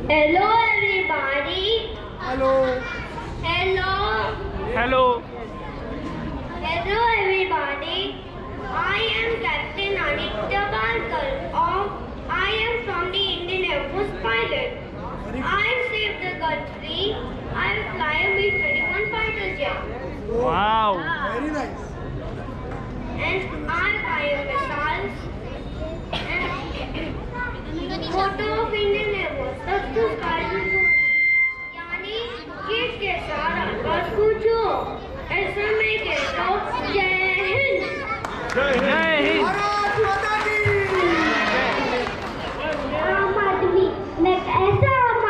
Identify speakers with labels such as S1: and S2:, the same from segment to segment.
S1: Hello everybody.
S2: Hello.
S1: Hello.
S3: Hello.
S1: Hello everybody. I am Captain Aditya Balkar. I am from the Indian Air Force pilot. I saved the country. I fly with 21 fighter jets.
S3: Wow.
S2: Very nice.
S1: And I fire missiles. Motto of Indian Air Force. Touch the sky with soul. यानी जीत के साथ आकाश को छू ऐसा मैं कहता हूँ जय हिंद।
S3: जय हिंद।
S2: भारत माता की।
S1: आम आदमी मैं ऐसा आम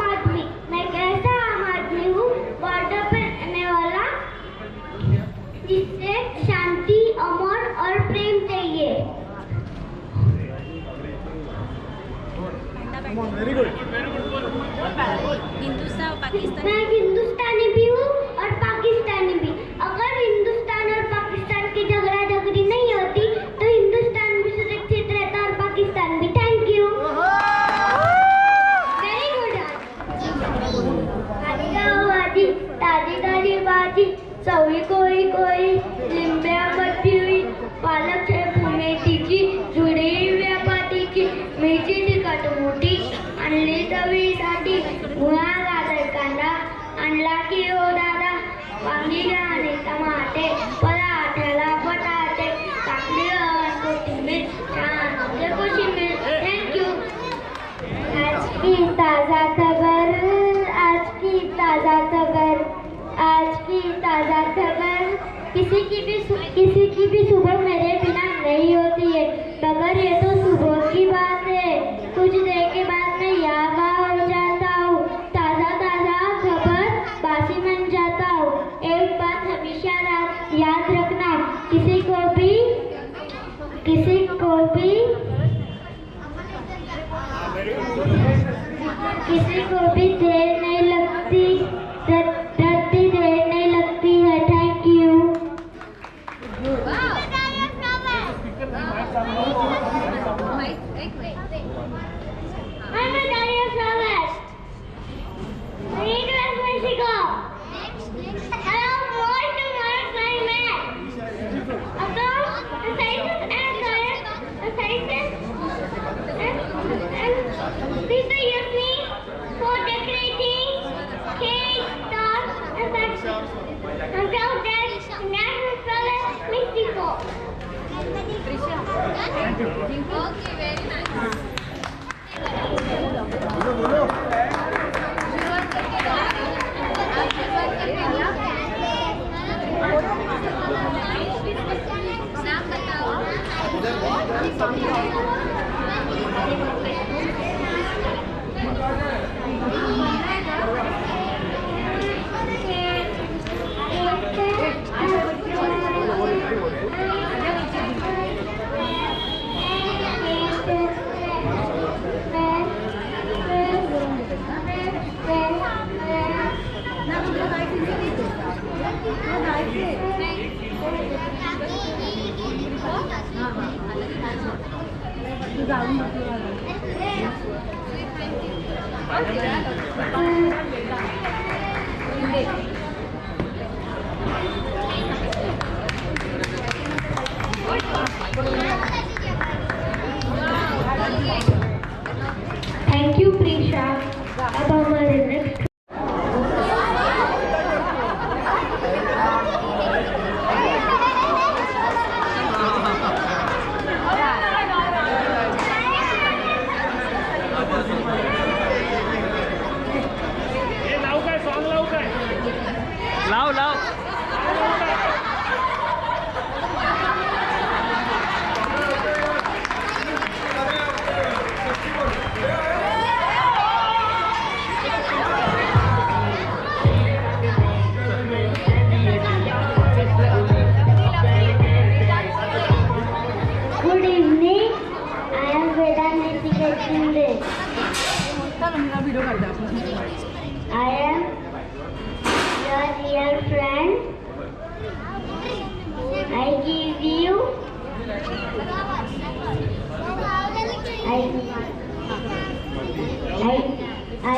S1: आदमी मैं कैसा आम आदमी हूँ बॉर्डर पर रहने वाला जिससे शांति अमर और प्रेम चाहिए।
S2: Come on, very good.
S4: Hindustan Pakistan
S1: मैं हिंदुस्तानी भी हूँ और पाकिस्तानी भी। अगर हिंदुस्तान और पाकिस्तान की झगड़ा झगड़ी नहीं होती तो हिंदुस्तान भी सुरक्षित रहता और पाकिस्तान भी। Thank you. Very good. आजी ताजी ताजी भाजी चवळी कोळी कोळी लिंब्या मट्टी हुई पालक शेपू मेथीची जुडी व्यापातीची मिरची तिखट मोठी आणली चवीसाठी मुळा गाजर कांदा आणला की हो दादा वांगी आणि टमाटे पराठ्याला बटाटे टाकली कोथिंबीर छान कोशिंबीर। थँक्यू। आज की ताजा खबर आज की ताजा खबर किसी की भी सुबह मेरे बिना नहीं होती है मगर ये तो सुबह की बात है। कुछ देर के बाद मैं यावा हो जाता हूँ। ताजा ताजा खबर बासी बन जाता हूँ। एक बात हमेशा याद रखना किसी को भी देर नहीं लगती धरती देर नहीं लगती है। Thank you. I'm a Daria from West. Read West Mexico. Hello, boys to my flying man. About the sciences and people use me for decorating cake, dolls, and such. I'm proud that National Flowers Mexico.
S4: Okay very nice
S2: बोलो बोलो।
S4: नाम बताओ
S1: Thank you, Prisha. अब हमारे next
S3: लाव लाव
S1: Good evening. I am Vedanta Shinde. I am your real friend. I give you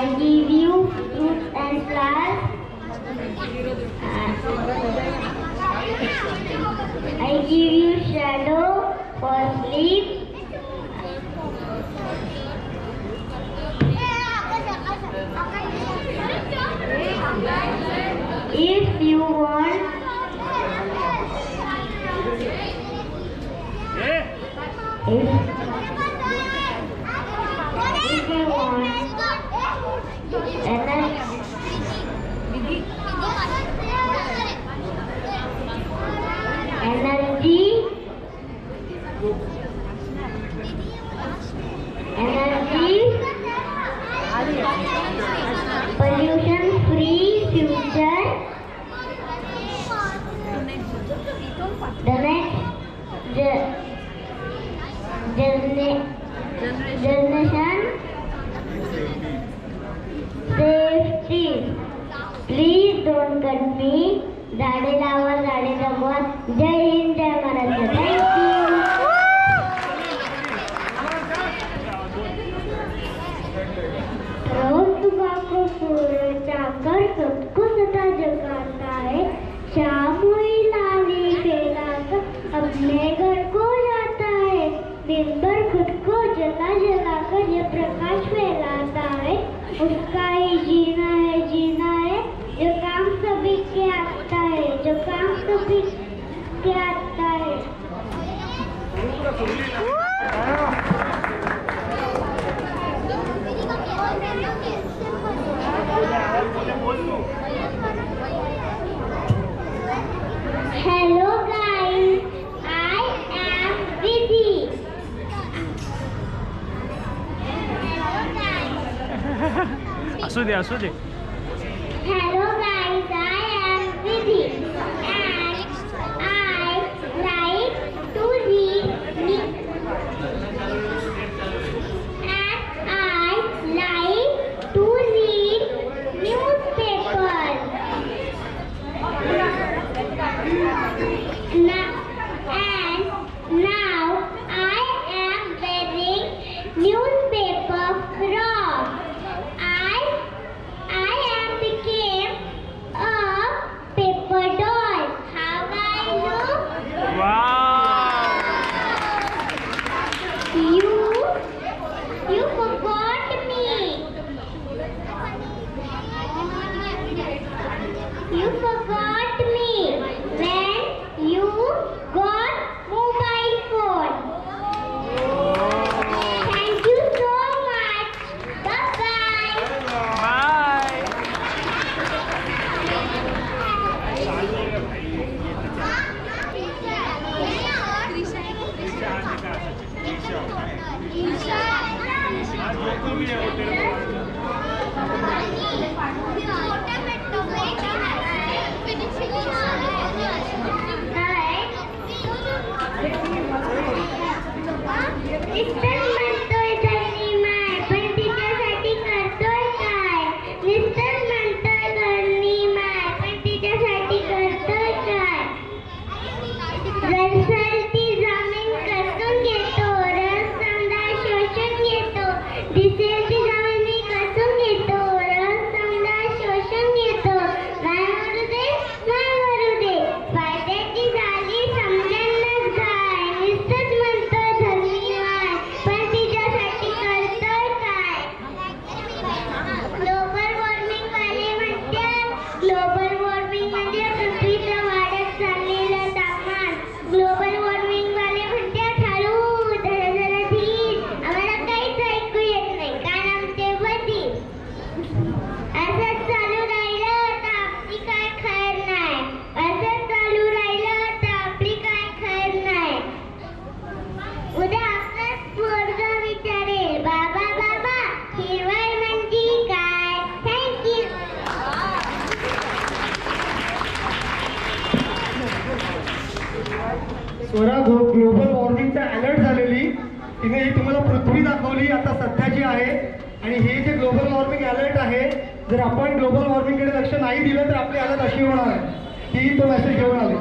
S1: I give you fruits and flowers. I give you shadow for sleep. If you want, if you want energy, pollution free future, the next generation, safety. Please don't cut me. झाडे लावा, झाडे जगवा. जय हिंद, जय Maharashtra. Thank you. रोज सुबह को सूरज जाकर सबको सदा जगाता है. शाम हुई लाली फैलाकर अपने घर को जाता है. दिन भर खुद को जला जला कर ये प्रकाश फैलाता है. उसका ही जीना है जो काम सभी के आता है, जो काम सभी के आता है. Hello guys, I am Vidhi.
S3: असू दे असू दे.
S1: Hello guys, I am Vidhi and I like to read newspapers. Now I am wearing newspaper frock. I am became a paper doll. How I look?
S3: Wow.
S1: You forgot me. You forgot me when you got mobile phone. Thank you so much. Bye bye.
S3: Bye.
S1: निस्तर म्हणतोय धनी माय, पण तिच्यासाठी करतोय काय? निस्तर म्हणतोय धनी माय, पण तिच्यासाठी करतोय काय? रसलती जमीन कसून घेतो, रस समजा शोषून घेतो. दिसेल ती जमीन मी कसून घेतो, रस समजा शोषून घेतो. नाही मरू दे, नाही मरू दे, फायद्याची झाली समजेलच काय? नुसतंच म्हणतोय धनी माय, पण तिच्यासाठी करतोय काय? ग्लोबल वॉर्मिंग वाले म्हणतात, ग्लोबल वॉर्मिंग म्हणजे पृथ्वीचं वाढत चाललेलं तापमान. ग्लोबल वॉर्मिंग वाले म्हणतात हळू, जरा धीर. आम्हाला काहीच ऐकू येत नाही, कारण आमचे बधीर. असंच चालू राहिलं तर आपली काय खैर नाही. असंच चालू राहिलं तर आपली काय खैर नाही. उद्या आपलाच पोरगा विचारेल, बाबा बाबा हिरवळ म्हणजे काय? थँक्यू.
S2: स्वरा ग्लोबल वॉर्मिंगचा अलर्ट झालेली, तिने ही तुम्हाला पृथ्वी दाखवली आता सध्याची आहे. आणि हे जे ग्लोबल वॉर्मिंग अलर्ट आहे, जर आपण ग्लोबल वॉर्मिंगकडे लक्ष नाही दिलं तर आपली हालत अशी होणार आहे. ती तो मेसेज घेऊन आली.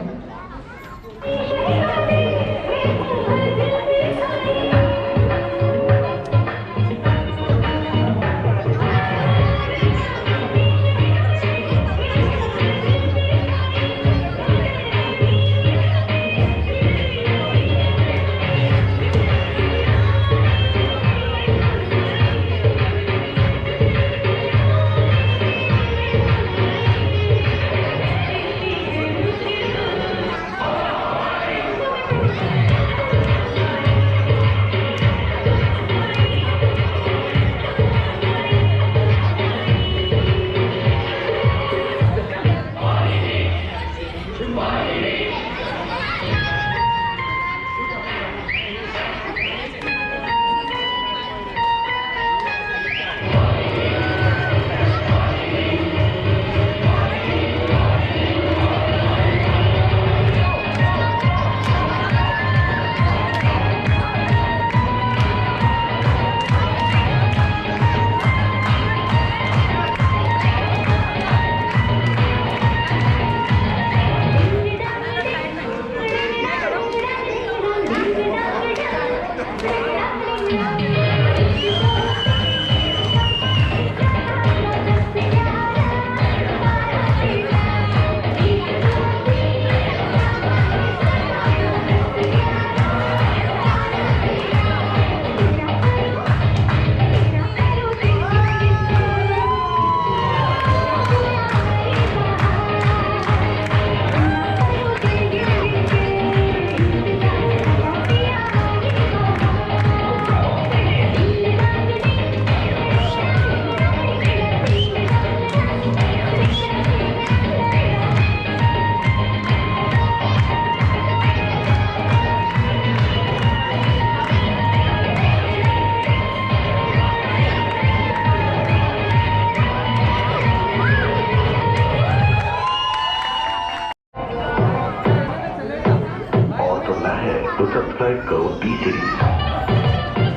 S5: तो सब्सक्राइब करो टी सीरीज।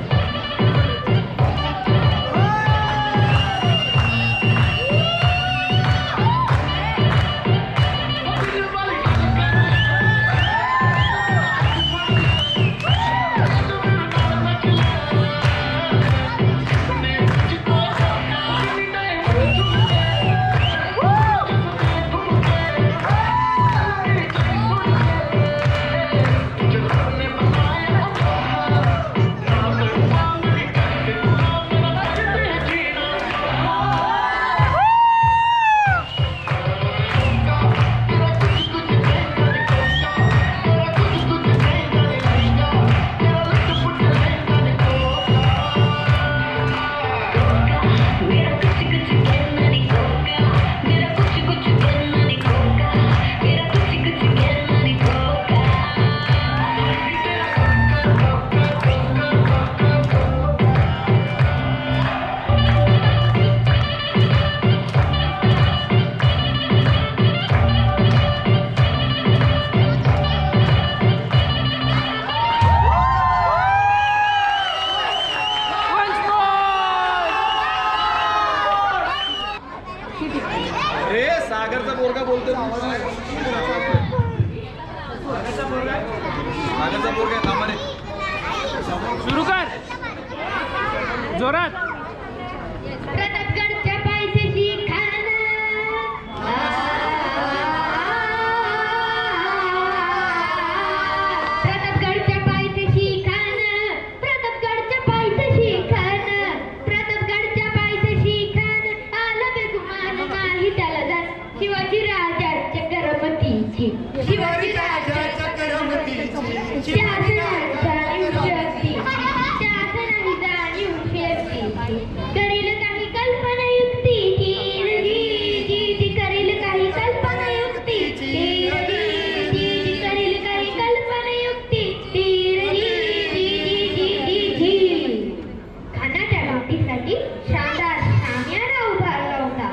S3: Once more!
S6: हे सागरचा पोरगा बोलतो सागरचा पोरगा थांबा रे.
S3: सुरू कर जोरात.
S1: प्रतापगडच्या पायथ्याशी खाना प्रतापगडच्या पायथ्याशी खाना प्रतापगडच्या पायथ्याशी खाना प्रतापगडच्या पायथ्याशी खाना आला बेगुमान नाही त्याला जात शिवाजी राजाच्या करमतीची शिवाजी राजाच्या करमतीची शासनाची जाणीव शक्ती शासनाची जाणीव शक्ती करील काही कल्पना युक्तीची जी करील काही कल्पना युक्तीची जी करील काही कल्पना युक्तीची खानाच्या भेटीसाठी शानदार साम्याला उभारला होता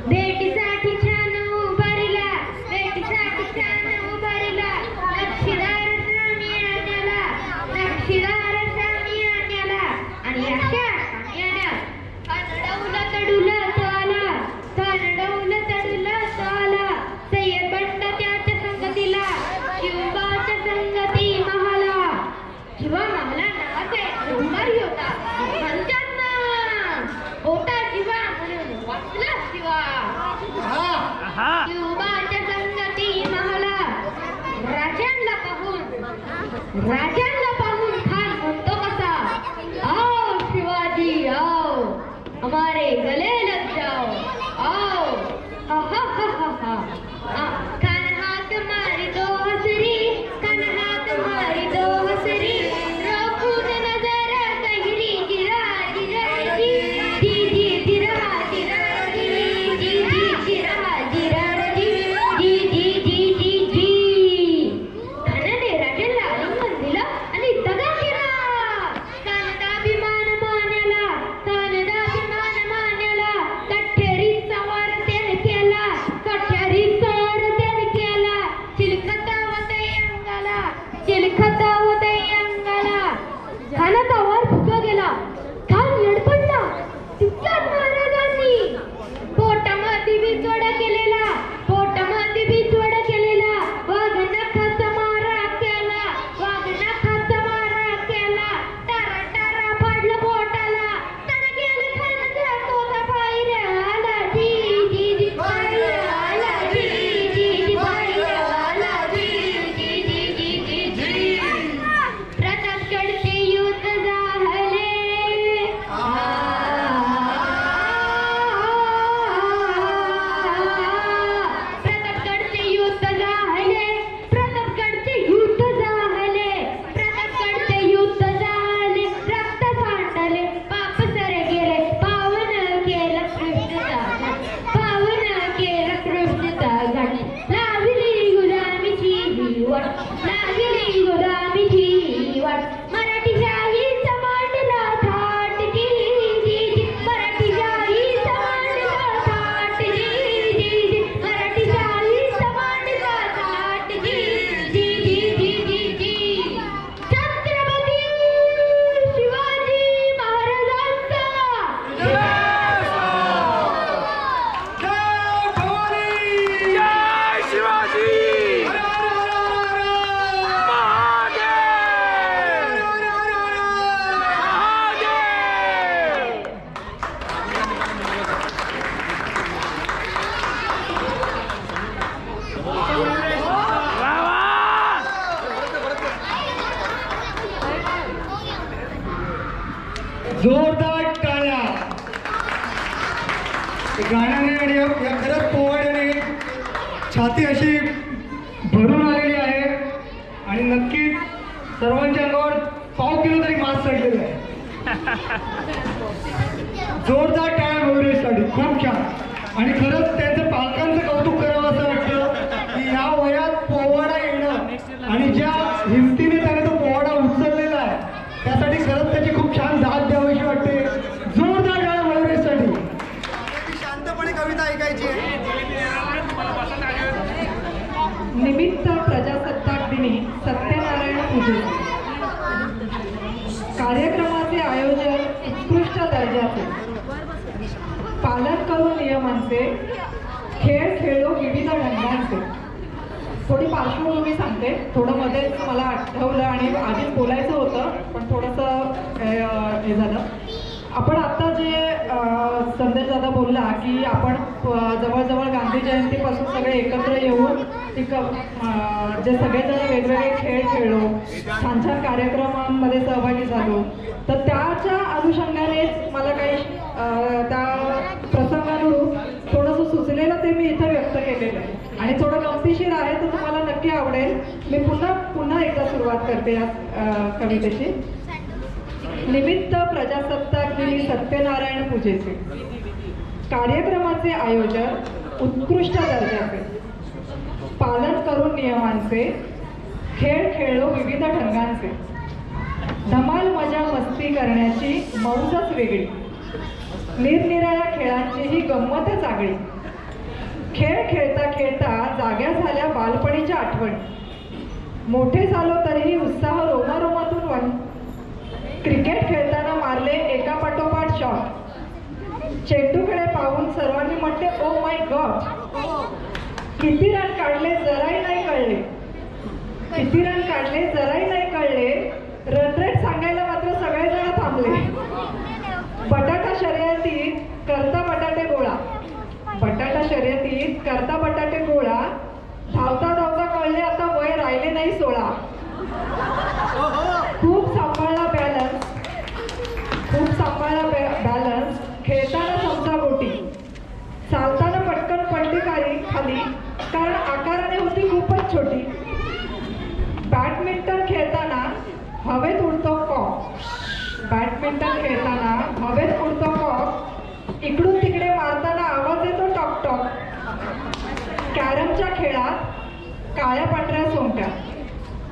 S1: भेटीसाठी छान उभारला भेटीसाठी छान उभारला नक्षीदार साम्याला नक्षीदार साम्याला आणि अशा साम्याला कानडवला तडुला तो आला कानडवला तडुला तो आला सय्यद बंड त्याच्या संगतीला शिवबाच्या संगती महाला शिवा मामला नावाचा एक उभारी होता म्हणतात ना होता शिवा म्हणून वाचला शिवा
S3: आहा.
S1: शिवबाच्या संगती महाला राजांना पाहून खान म्हणतो कसा आओ शिवाजी आओ हमारे गले लग जाओ आओ हा हा हा हा हा खान हाथ मारी दो हसरी खान हाथ मारी दो हसरी रोकून नजर गहरी जिरा जिरा जी जिरा जिरा जी जिरा जिरा जी खानाने राजाला आलिंगन दिलं
S2: जोरदार टाळ्या. गाण्याने आणि या खरंच पोवाड्याने छाती अशी भरून आलेली आहे आणि नक्कीच सर्वांच्या अंगावर 1/2 किलो तरी मास चढलेलं आहे. जोरदार टाळ्या गौरेशसाठी. खूप छान. आणि खरंच त्यांचं पालकांचं कौतुक करावं असं वाटतं की ह्या वयात पोवाडा येणं आणि ज्या हिमतीने त्याने तो पोवाडा उचललेला आहे त्यासाठी खरंच त्याची खूप छान दाद द्यावीशी वाटते. जोरदार टाळ्या गौरेशसाठी. शांतपणे कविता ऐकायची आहे.
S7: निमित्त प्रजासत्ताक दिनी सत्यनारायण पूजे. कार्यक्रमाचे आयोजन उत्कृष्ट दर्जाचे, पालन करून नियमांचे, खेळ खेळलो विविध ढंगांचे. थोडी पार्श्वभूमी सांगते. थोडं मध्येच मला आठवलं आणि आधीच बोलायचं होतं पण थोडंसं हे झालं. आपण आता जे संदेश दादा बोलला की आपण जवळजवळ गांधी जयंतीपासून सगळे एकत्र येऊन जे सगळेजण वेगवेगळे खेळ खेळलो, छान छान कार्यक्रमांमध्ये सहभागी झालो, तर त्याच्या अनुषंगानेच मला काही त्या प्रसंगानुरूप थोडंसं सुचलेलं ते मी इथं व्यक्त केलेलं आहे आणि थोडं गमतीशीर आहे तर तुम्हाला नक्की आवडेल. मी पुन्हा एकदा सुरुवात करते या कवितेची. निमित्त प्रजासत्ताक दिनी सत्यनारायण पूजेचे. कार्यक्रमाचे आयोजन उत्कृष्ट दर्जाचे, पालन करून नियमांचे, खेळ खेळलो विविध ढंगांचे. धमाल मजा मस्ती करण्याची मौजच वेगळी, निरनिराळ्या खेळांची ही गंमतच आगळी. खेळ खेळता खेळता जाग्या झाल्या बालपणीच्या आठवणी, मोठे झालो तरीही उत्साह रोमारोमातून क्रिकेट खेळताना मारले एका पाठोपाठ शॉट, चेंडूकडे पाहून सर्वांनी म्हटले ओ माय गॉड. किती रन काढले जराही नाही कळले, किती रन काढले जराही नाही कळले. रन रेट सांगायला मात्र सगळेजण थांबले. बटाटा शर्यतीत करता बटाटे गोळा, बटाटा शर्यतीत करता बटाटे गोळा. धावता धावता कळले आता वय राहिले नाही 16. खूप सांभाळला बॅलन्स, खूप सांभाळला बॅलन्स. खेळताना समजा गोटी, चालताना पटकन पडली खाली कारण आकाराने होती खूपच छोटी. बॅडमिंटन खेळताना हवेत उडतो कॉक, बॅडमिंटन खेळताना हवेत उडतो कॉक. इकडून तिकडे मारताना आवाज येतो टॉक टॉक. कॅरमच्या खेळात काळ्या पांढऱ्या सोंगट्या,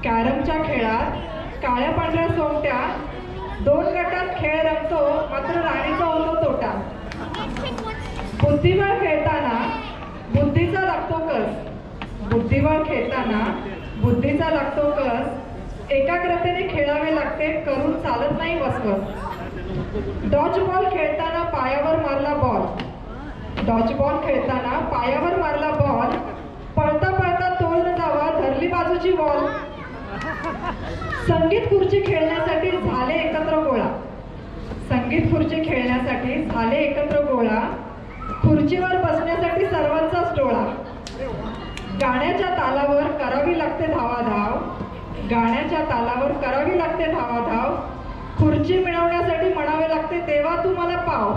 S7: कॅरमच्या खेळात काळ्या पांढऱ्या सोंगट्या. 2 गटात खेळ रंगतो मात्र राणीचा होतो तोटा. बुद्धिबळ खेळताना बुद्धीचा लागतो कस, बुद्धिबळ खेळताना बुद्धीचा लागतो कस. एकाग्रतेने खेळावे लागते करून चालत नाही वसवस. डॉज बॉल खेळताना पायावर मारला बॉल, डॉज बॉल खेळताना पायावर मारला बॉल. पळता पळता तोल न जावा धरली बाजूची बॉल. संगीत खुर्ची खेळण्यासाठी झाले एकत्र गोळा, संगीत खुर्ची खेळण्यासाठी झाले एकत्र गोळा. खुर्चीवर बसण्यासाठी सर्वांचाच टोळा. गाण्याच्या तालावर करावी लागते धावाधाव, गाण्याच्या तालावर करावी लागते धावाधाव. खुर्ची मिळवण्यासाठी म्हणावे लागते देवा तू मला पाव.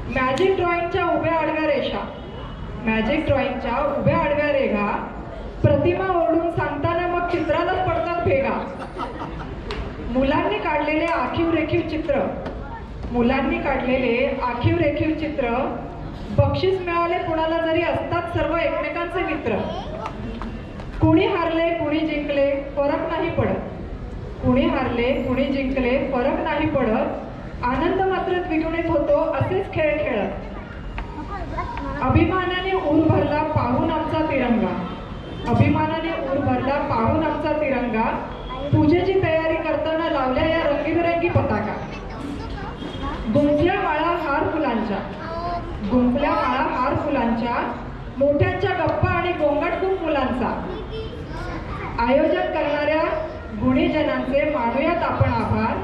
S7: मॅजिक ड्रॉइंगच्या उभ्या आडव्या रेषा, मॅजिक ड्रॉइंगच्या उभ्या आडव्या रेघा. प्रतिमा ओरडून सांगताना मग चित्रालाच पडतात भेगा. मुलांनी काढलेले आखीव रेखीव चित्र, मुलांनी काढलेले आखीव रेखीव चित्र. बक्षीस मिळाले कुणाला जरी असतात सर्व एकमेकांचे मित्र. कुणी हारले कुणी जिंकले फरक नाही पडत, कुणी हारले कुणी जिंकले फरक नाही पडत. आनंद मात्र द्विगुणित होतो असेच खेळ खेळत. अभिमानाने ऊर भरला पाहून आमचा तिरंगा, अभिमानाने ऊर भरला पाहून आमचा तिरंगा. पूजेची तयारी करताना लावल्या या रंगीबेरंगी पताका. गुंफल्या माळा हार फुलांच्या, गुंफल्या माळा हार फुलांच्या. मोठ्यांच्या गप्पा आणि गोंगाट खूप मुलांचा. आयोजन करणाऱ्या गुणीजनांचे मानूयात आपण आभार.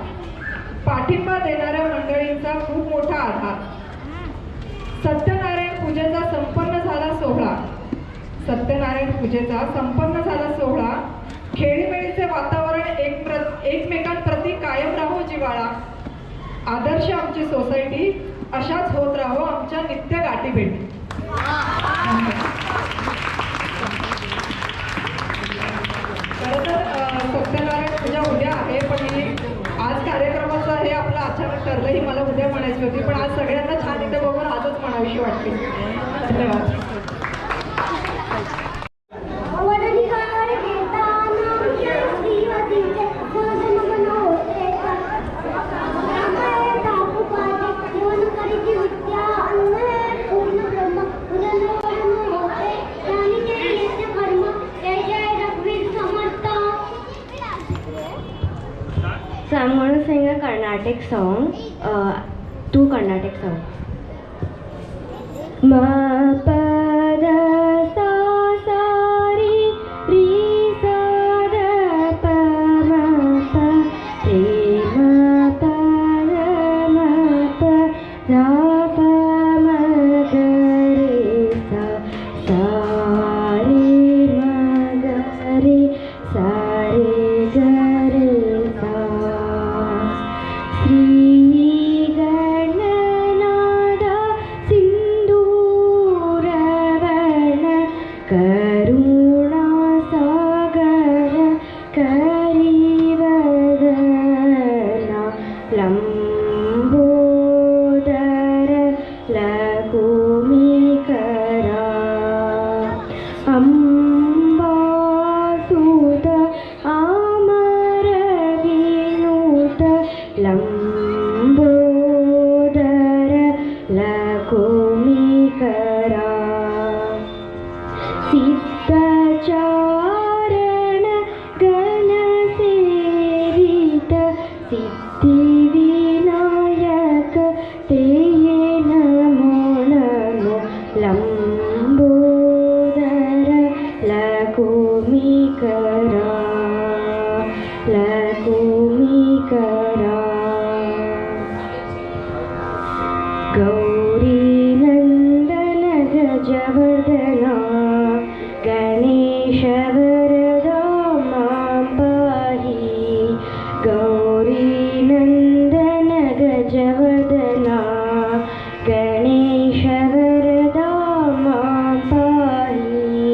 S7: पाठिंबा देणाऱ्या मंडळींचा खूप मोठा आधार. सत्यनारायण पूजेचा संपन्न झाला सोहळा, सत्यनारायण पूजेचा संपन्न झाला सोहळा. खेळीमेळीचे वातावरण एकमेकांप्रती कायम राहो जिव्हाळा. आदर्श आमची सोसायटी अशाच होत राहो आमच्या नित्य गाठी भेटी. खरं तर सत्यनारायण पूजा उद्या आहे, पण ही आज कार्यक्रमाचं हे आपलं अचानक ठरलं, ही मला उद्या म्हणायची होती, पण आज सगळ्यांना छान इथे बघून आजच म्हणावीशी वाटते. धन्यवाद.
S1: वडीलधारे घेताना श्रीवतीचे सहजन होते रामायण टाकू पाजे जीवन करीची विद्या अन्न पूर्ण ब्रह्म उदनवरून होते त्याने ते यज्ञ कर्म जय जय रघुवीर समर्थ.
S8: So I'm going to sing a Carnatic song, two Carnatic songs. Ma pa da sa sa ri ri sa da pa ma pa re ma pa da ma pa da pa ma ga re sa sa re ma ga re sa re ga re sa. Shri गणनादा सिंधूरवर्ण करुणा सागर करिवदना लंबोदर लघुमीकरा अंबासुत आमर विनुत लंबोदर लघुमीकरा सिद्धचारण गणसेवित सिद्धिविनायक ते नमो नमो लंबोदर लघुमीकरा लघुमीकरा. गौरी नंदन गजवर्धना गणेश वरदा मां पाहि. गौरी नंदन गजवर्धना गणेश वरदा मां पाहि.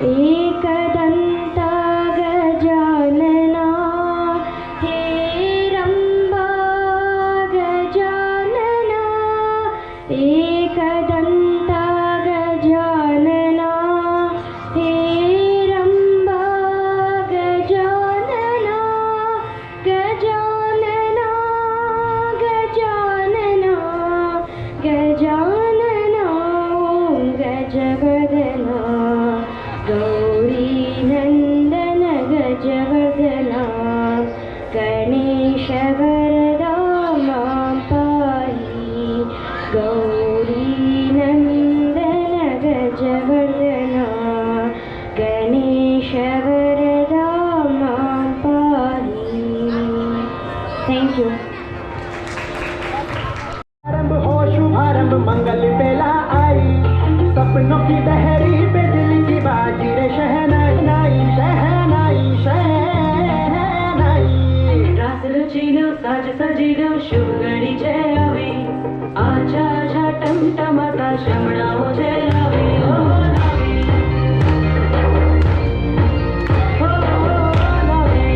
S8: एकदंता गजानना हे रंबा गजानना एकदंता गजानना हे रंबा गजानना गजानना गजानना गजानना ओं गजवर्धना. गौरी नंदन गजवर्धना गणेश वरदा मां पाहि. गौरी नंदन गजवर्धना गणेश वरदा मां पाहि. Thank you.
S9: आरंभ हो शुभारंभ मंगल बेला आई सपनों की लहरी पे दिल की बाजी रे शहनाई नाई शहनाई शहनाई.
S8: रास रचिलो साज सजिलो शुभ घडी जय आवे आजा आजा टमटमाता श्रवणाओ जय आवे ओ लावे ओ लावे.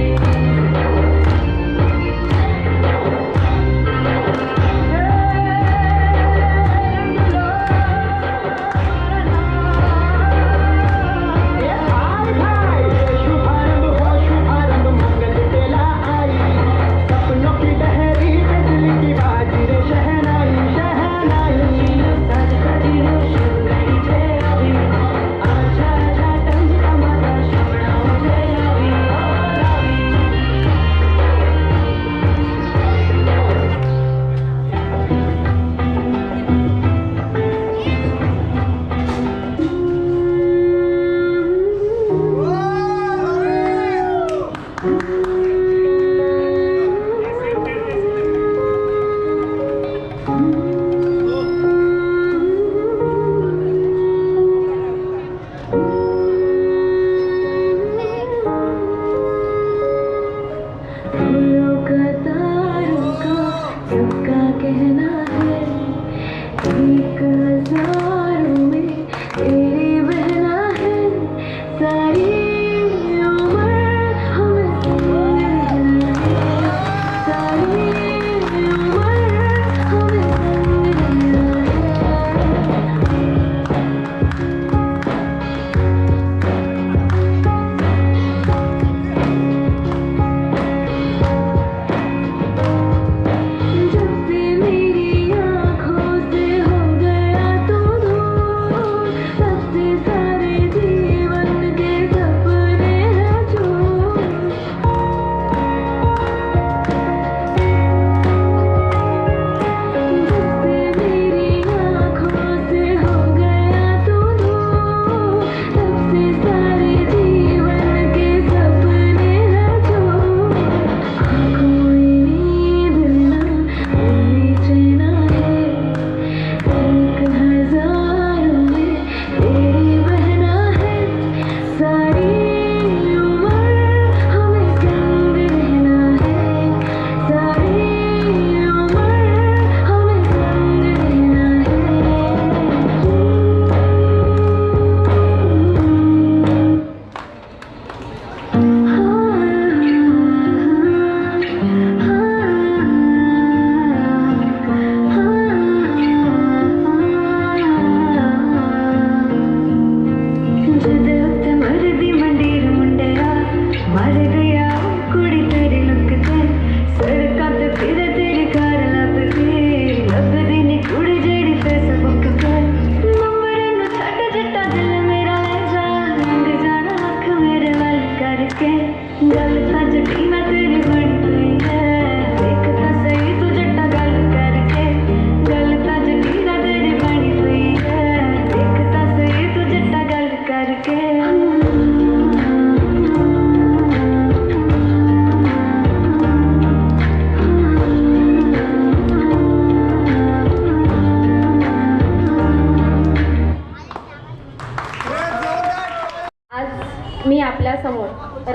S9: शुभारंभ हो शुभारंभ मंगल बेला आई सपनों की लहरी पे दिल की बाजी रे शहनाई शहनाई.
S8: साज सजिलो शुभ घडी जय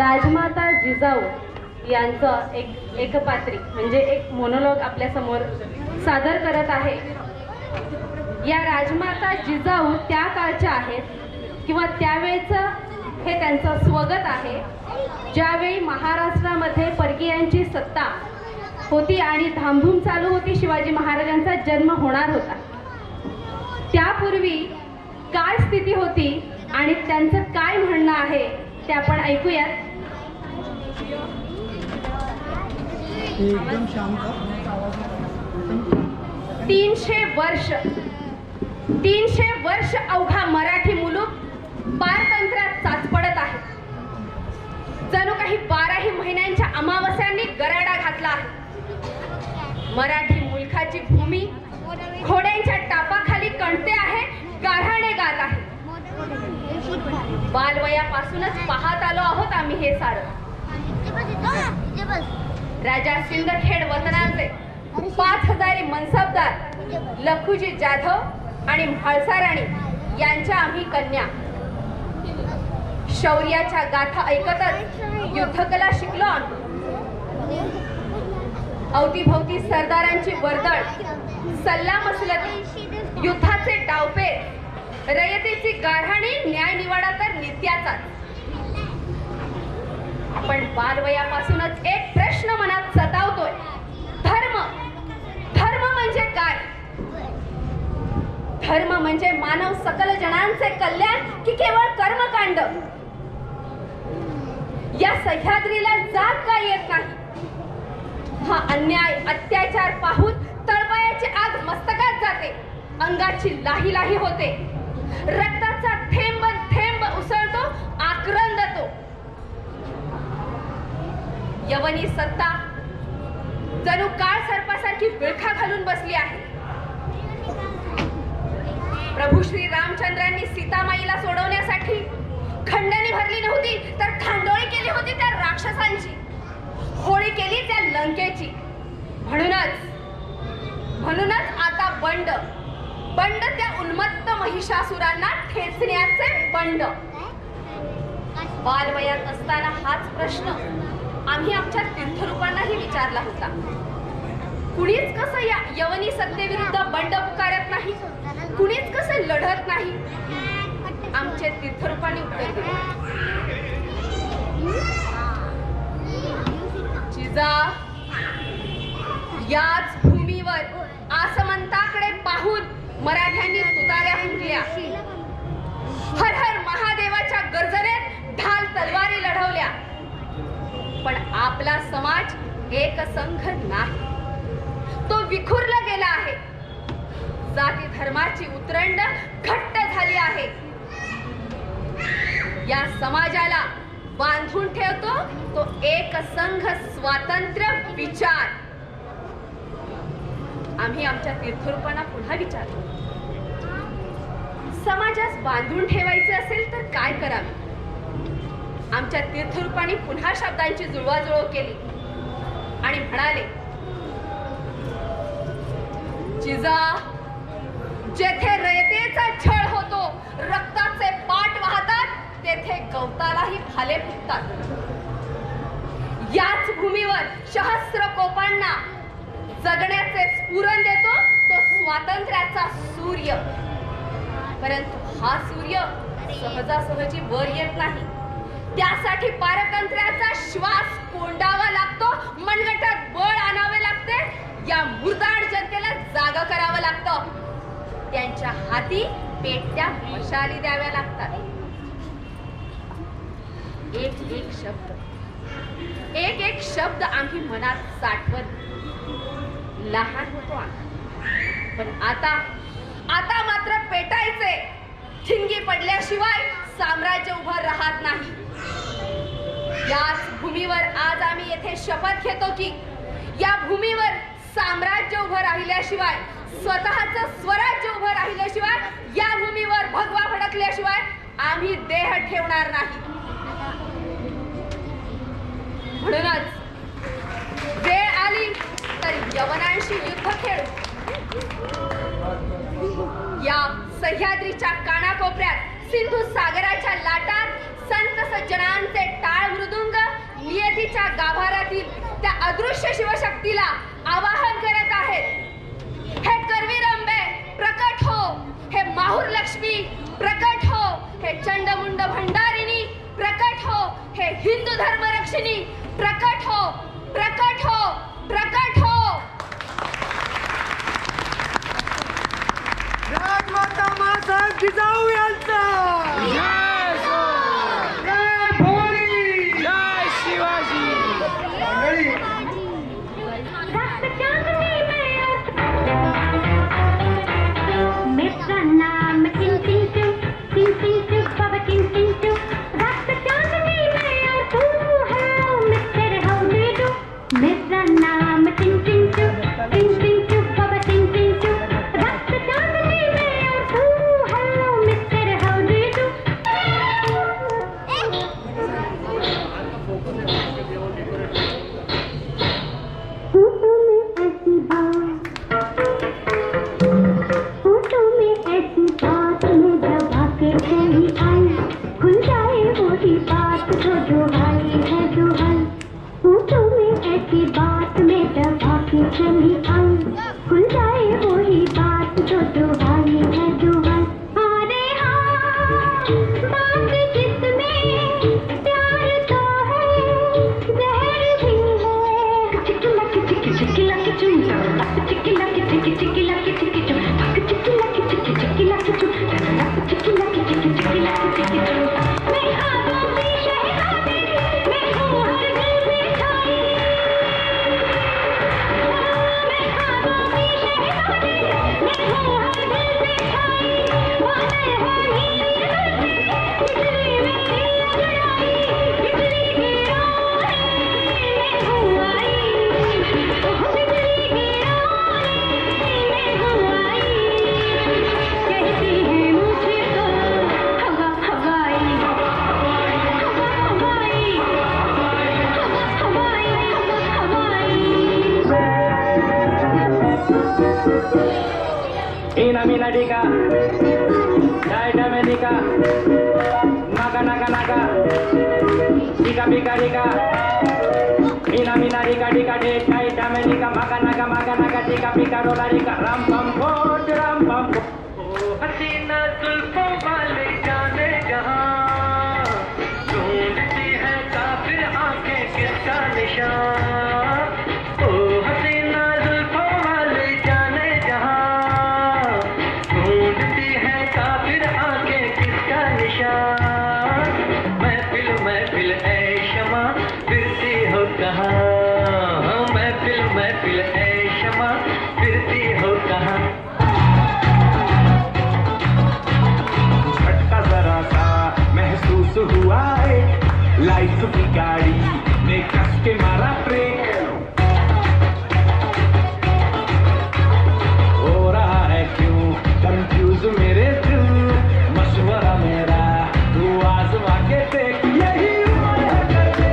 S8: राजमाता जिजाऊ यांचं एकपात्री म्हणजे एक मोनोलॉग आपल्या समोर सादर करत आहे. या राजमाता जिजाऊ त्या काळच्या आहेत किंवा त्यावेळचं हे त्यांचं स्वगत आहे, ज्यावेळी महाराष्ट्रामध्ये परकीयांची सत्ता होती आणि धामधूम चालू होती. शिवाजी महाराजांचा जन्म होणार होता. त्यापूर्वी काय स्थिती होती आणि त्यांचं काय म्हणणं आहे ते आपण ऐकूयात.
S2: एकदम शांत.
S8: 300 वर्ष अवघा मराठी मुलूक पारतंत्र्यात चाचपडत आहे. जणू काही 12ही महिन्यांच्या अमावस्यांनी गराडा घातला आहे. मराठी मुलखाची भूमी घोड्यांच्या टापाखाली कणते आहे, गाऱ्हाणे गात आहे. बालवयापासूनच पाहत आलो आहोत आम्ही हे सारं. राजा सिंदखेड वतनाचे 5000 मनसबदार लखुजी जाधव आणि म्हाळसा राणी यांच्या आम्ही कन्या. शौर्याच्या गाथा ऐकतच युद्धकला शिकलो आम्ही. अवतीभोवती सरदारांची वर्दळ, सल्लामसलती, युद्धाचे डावपेच, रयतेची गाऱ्हाणी, न्यायनिवाडा तर नित्याचाच. पण बालवयापासूनच एक प्रश्न मनात सतावतोय. धर्म म्हणजे काय? धर्म म्हणजे मानव सकल जनांचे कल्याण की केवळ कर्मकांड? या सह्याद्रीला जात का येत नाही? हा अन्याय अत्याचार पाहून तळपायाची आग मस्तकात जाते, अंगाची लाही लाही होते, रक्ताचा थेंब थेंब उसळतो, आक्रंदतो. यवनी सत्ता जणू काळ सर्पासारखी विळखा घालून बसली आहे. प्रभू श्री रामचंद्रांनी सीतामाईला सोडवण्यासाठी खंडणी भरली नव्हती तर खांडोळी केली होती त्या राक्षसांची, होळी केली त्या लंकेची. म्हणूनच आता बंड त्या उन्मत्त महिषासुरांना ठेचण्याचे बंड. बालवयात असताना हाच प्रश्न आम्ही आमच्या तीर्थरूपांनाही विचारला होता. कुणीच कसं या यवनी सत्तेविरुद्ध बंड पुकारत नाही, कुणीच कसं लढत नाही. आमचे तीर्थरूपांनी उत्तर दिले, जिजा, याच भूमीवर आसमंताकडे पाहून मराठ्यांनी तुतार्या फुंकल्या. हर हर महादेवाच्या गर्जनेत ढाल तलवारी लढवल्या. पण आपला समाज एक संघ नाही, तो विखुरला गेला आहे. जाती धर्माची उतरंड घट्ट झाली आहे. या समाजाला बांधून ठेवतो तो एक संघ स्वातंत्र्य विचार. आम्ही आमच्या तीर्थरूपांना पुन्हा विचारतो, समाजास बांधून ठेवायचे असेल तर काय करावे? आमच्या तीर्थरूपांनी पुन्हा शब्दांची जुळवाजुळव केली आणि म्हणाले, जिजा, जेथे रयतेचा छळ होतो, रक्ताचे पाट वाहतात, तेथे गवतालाही भाले फुटतात. याच भूमीवर सहस्र कोपांना जगण्याचे स्फुरण देतो तो स्वातंत्र्याचा सूर्य. परंतु हा सूर्य सहजासहजी वर येत नाही. त्यासाठी पारतंत्र्याचा श्वास कोंडावा लागतो, मनगटात बळ आणावे लागते, या मुरदाड जनतेला जागा करावं लागतं. त्यांच्या हाती पेटत्या मशाली द्याव्या लागतात. एक एक शब्द आम्ही मनात साठवत लहान होतो आम्ही. पण आता मात्र पेटायचे. ठिणगी पडल्याशिवाय साम्राज्य उभं राहत नाही. याच भूमीवर आज आम्ही येथे शपथ घेतो की या भूमीवर साम्राज्य उभं राहिल्याशिवाय, स्वतःचं स्वराज्य उभं राहिल्याशिवाय, या भूमीवर भगवा फडकल्याशिवाय आम्ही देह ठेवणार नाही. म्हणूनच वेळ आली तर यवनांशी युद्ध खेळू. या सह्याद्रीच्या कानाकोपऱ्यात सिंधू सागराच्या लाटात संत सज्जनांचे टाळ मृदुंग नियतीच्या गाभारातील त्या अदृश्य शिवशक्तीला आवाहन करत आहेत. हे करवीरंबे प्रकट हो, हे माहुर लक्ष्मी प्रकट हो, हे चंडमुंड भंडारिणी प्रकट हो, हे हिंदू धर्म रक्षिणी प्रकट हो, प्रकट हो, प्रकट हो.
S2: राजमाता मासाहेब जिजाऊ यांचा
S3: जय
S2: जय भवानी.
S3: जय शिवाजी.
S2: मंडळी
S1: मेरा नाम टिन टिन टू, टिन टिन टू, बाबा टिन टिन टू. रात चांदनी में और तू है मिस्टर हाउ डू डू. मेरा नाम टिन टिन टू, टिन टिन टू, बाबा टिन टिन टू. रात चांदनी में और तू है mister how do do. Photo में ऐसी बात में दबा के चली आई, खुल जाए वही बात जो आई है दुहाई. फोटो में ऐसी बात में दबा के चली आई, खुल जाए वही बात जो आई है दुहाई. अरे हाँ, बात जिसमें प्यार तो है, जहर भी है. चिकिला की चिकी चिकिला की चुम, चिकिला की चिकी चिकिला की चिकी चुम, चिकिला की चिकी चिकिला की चुम, चिकिला की चिकी चिकिला की चिकी चुम. मैं खाबों की शहजादी, मैं हूँ हर दिल में छाई. मैं खाबों की शहजादी, मैं हूँ हर दिल में छाई. बादल है नीले बरसे, बिजली मेरी अंगड़ाई, बिजली की रोशनी में हूँ आई. ओह बिजली की रोशनी में हूँ आई. कहती है मुझको हवा हवाई, हवा हवाई, हवाई हवाई.
S9: Ina mina dika, daida medika, naga naga naga, dika bika dika. Ina mina dika dika de, daida medika, maga naga dika bika rola dika, ram pam phot ram pam phot. ओ हसीना जुल्फों वाले जाने जहां, ढूंढती है काफिर आंखें किसका निशान. ओ हसीना जुल्फों वाले जाने जहां, ढूंढती है काफिर आंखें किसका निशान. महफिल महफिल ऐ शमा फिरती हो कहाँ, महफिल महफिल ऐ शमा फिरती हो कहाँ. झटका जरा सा महसूस हुआ है, लाइफ की गाड़ी ने कस के मारा ब्रेक. हो रहा है क्यों कंफ्यूज मेरे दिल, मशवरा मेरा तू आजमा के देख. यही उम्र है करने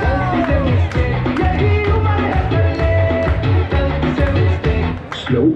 S9: गलती से मिस्टेक, यही उम्र है करने गलती से मिस्टेक. Slow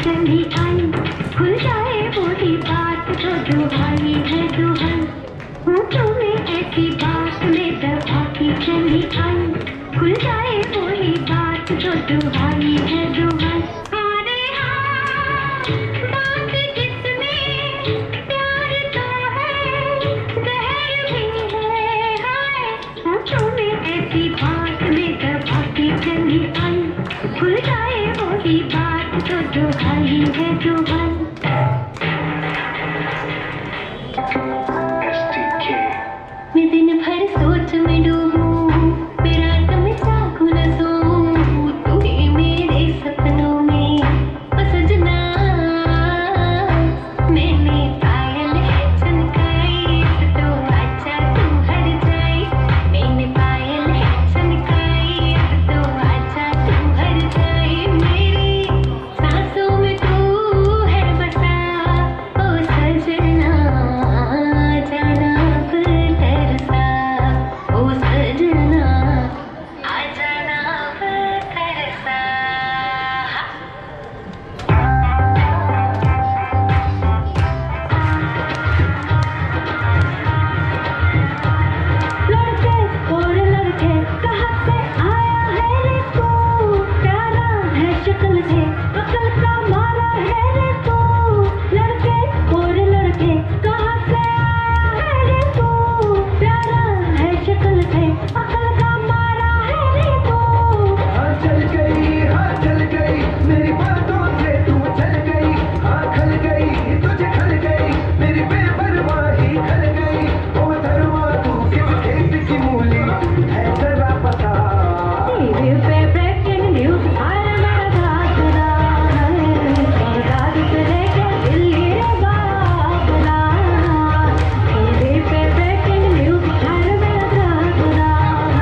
S1: चली आई खुल जाए वही बात तो दुहाई है दुहाई होठों में ऐसी बात में दबा के चली आई खुल जाए वही बात तो दुहाई है दुहाई अरे हाँ बात जिसमें प्यार तो है जहर भी है हाय होठों में ऐसी बात में दबा के चली आई खुल जाए वही बात तो दुहाई है दुहाई मैं दिन भर सोच में डूबूं मैं रात में जागूं न सोऊं तू ही मेरे सपनों में ओ सजना मैंने पायल चमकाई तो अच्छा तू हर जाए मैंने पायल चमकाई तो अच्छा तू हर जाए मेरी सांसों में तू है बसा ओ सजना जाना तरसा ओ सजना आ जाना तरसा लड़के और लड़के कहाँ से आया है रे तू प्यारा है शक्ल से अकल का मारा है रे तू लड़के और लड़के कहाँ से आया है रे तू प्यारा है शक्ल से अकल का मारा है रे तू
S10: हाँ चल गई मेरी बातों से तू चल गई हाँ खल गई तुझे खल गई मेरी बेपरवाही खल गई ओ धर्मा तू किस खेत की मूली है जरा पता
S1: तेरे पे ब्रेकिंग न्यूज हर मेरा घाघरा है दाद से लेके दिल्ली रे बाबला तेरे पे ब्रेकिंग न्यूज हर मेरा घाघरा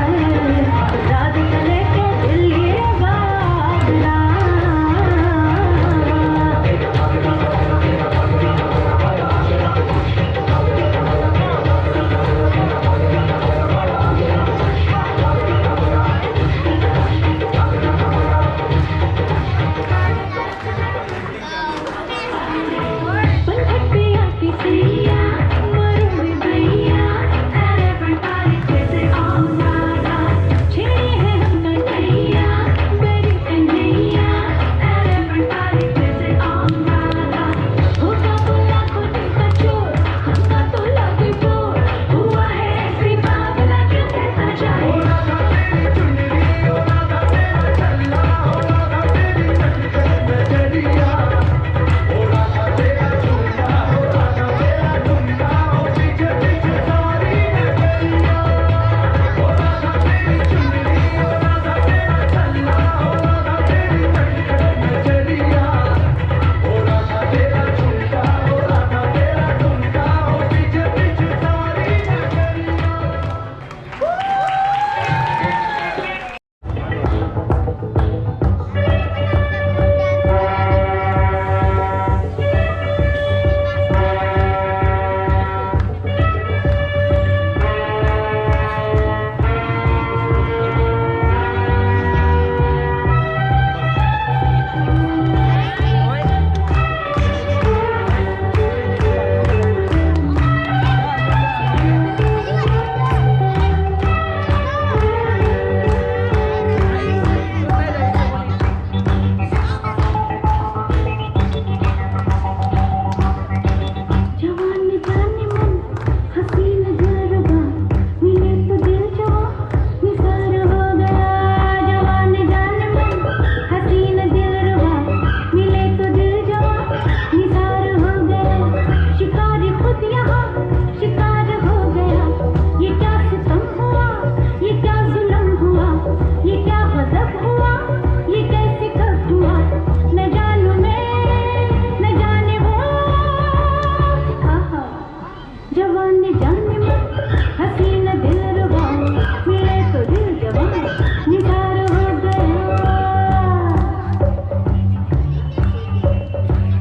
S1: है दाद से लेके दिल्ली रे बाबला पलक पे आती सैया मरूं में भैया अरे बड़ाई से आऊंगा छेड़े हैं हम कन्हैया मेरी कन्हैया अरे बड़ाई से आऊंगा होगा बोला खुद का चोर हमका तो लगे बोर हुआ है ऐसी बावला क्यों कहता जाए जवान जाने मन हसीन दिलरुबा मिले तो दिल जवा निसार हो गया जवान जाने मन हसीन दिलरुबा मिले तो दिल जवा निसार हो गया शिकारी खुद यहाँ शिकार हो गया ये क्या सितम हुआ ये क्या जुल्म हुआ ये क्या गजब हुआ ये कैसे कब हुआ न जानू मैं न जाने वो जवान जाने मन हसीन दिलरुबा मिले तो दिल जवान निसार हो गया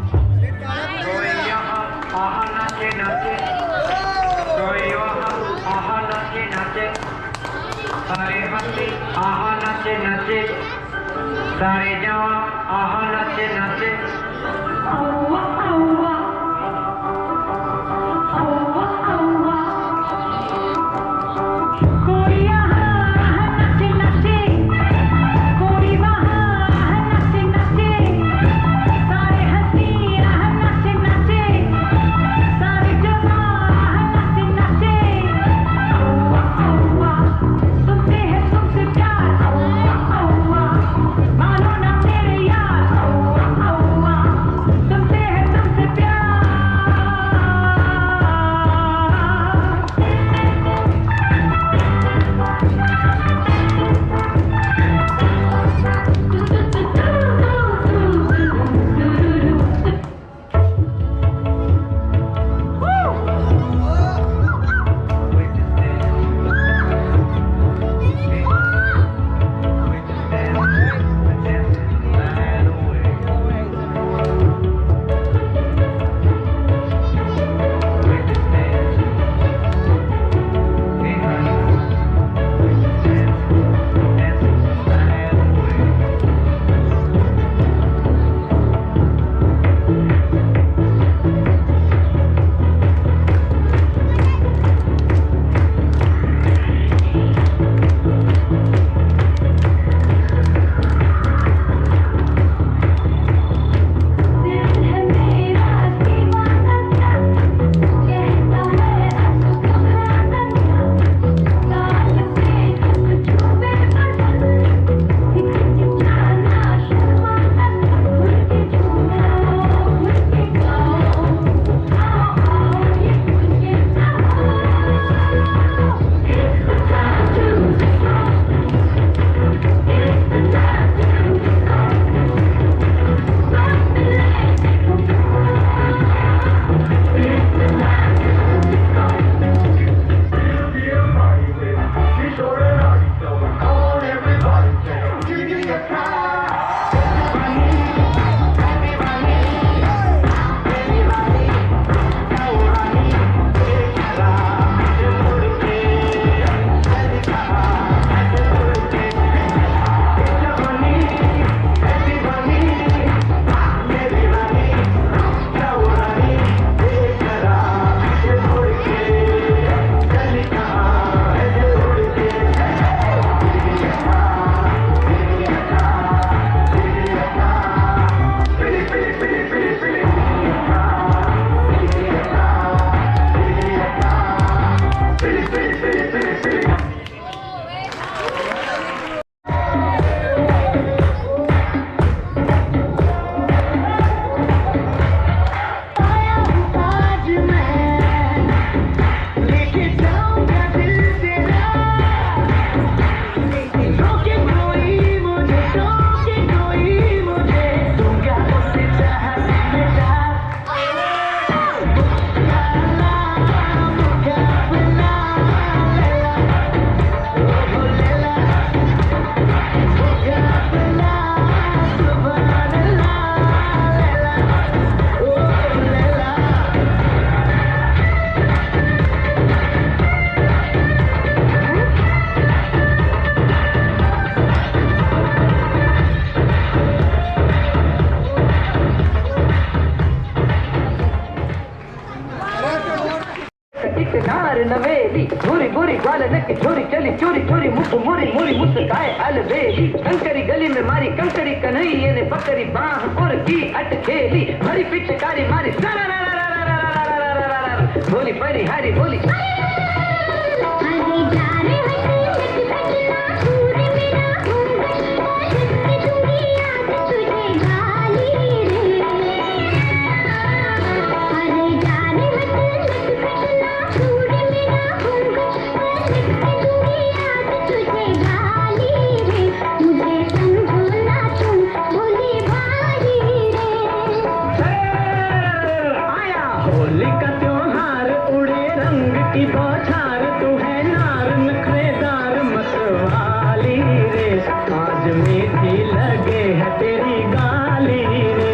S9: कोई यहाँ आहा नाचे नाचे कोई वहाँ आहा नाचे नाचे सारे हंसी आहा नाचे नाचे सारे जवां आहा नाचे नाचे
S10: गोरी ग्वाल नक्की छोरी चली चोरी चोरी मुख मोरी मोरी मुस्काए अलबेली कंकरी गली में मारी कंकरी कन्हैया ने पकड़ी बाह और की अटखेली भरी पिचकारी मारी बोली परी हरी बोली होली का त्योहार उड़े रंग की बौछार तू है नार नखरेदार मतवाली रे आज मीठी लगे है तेरी गाली रे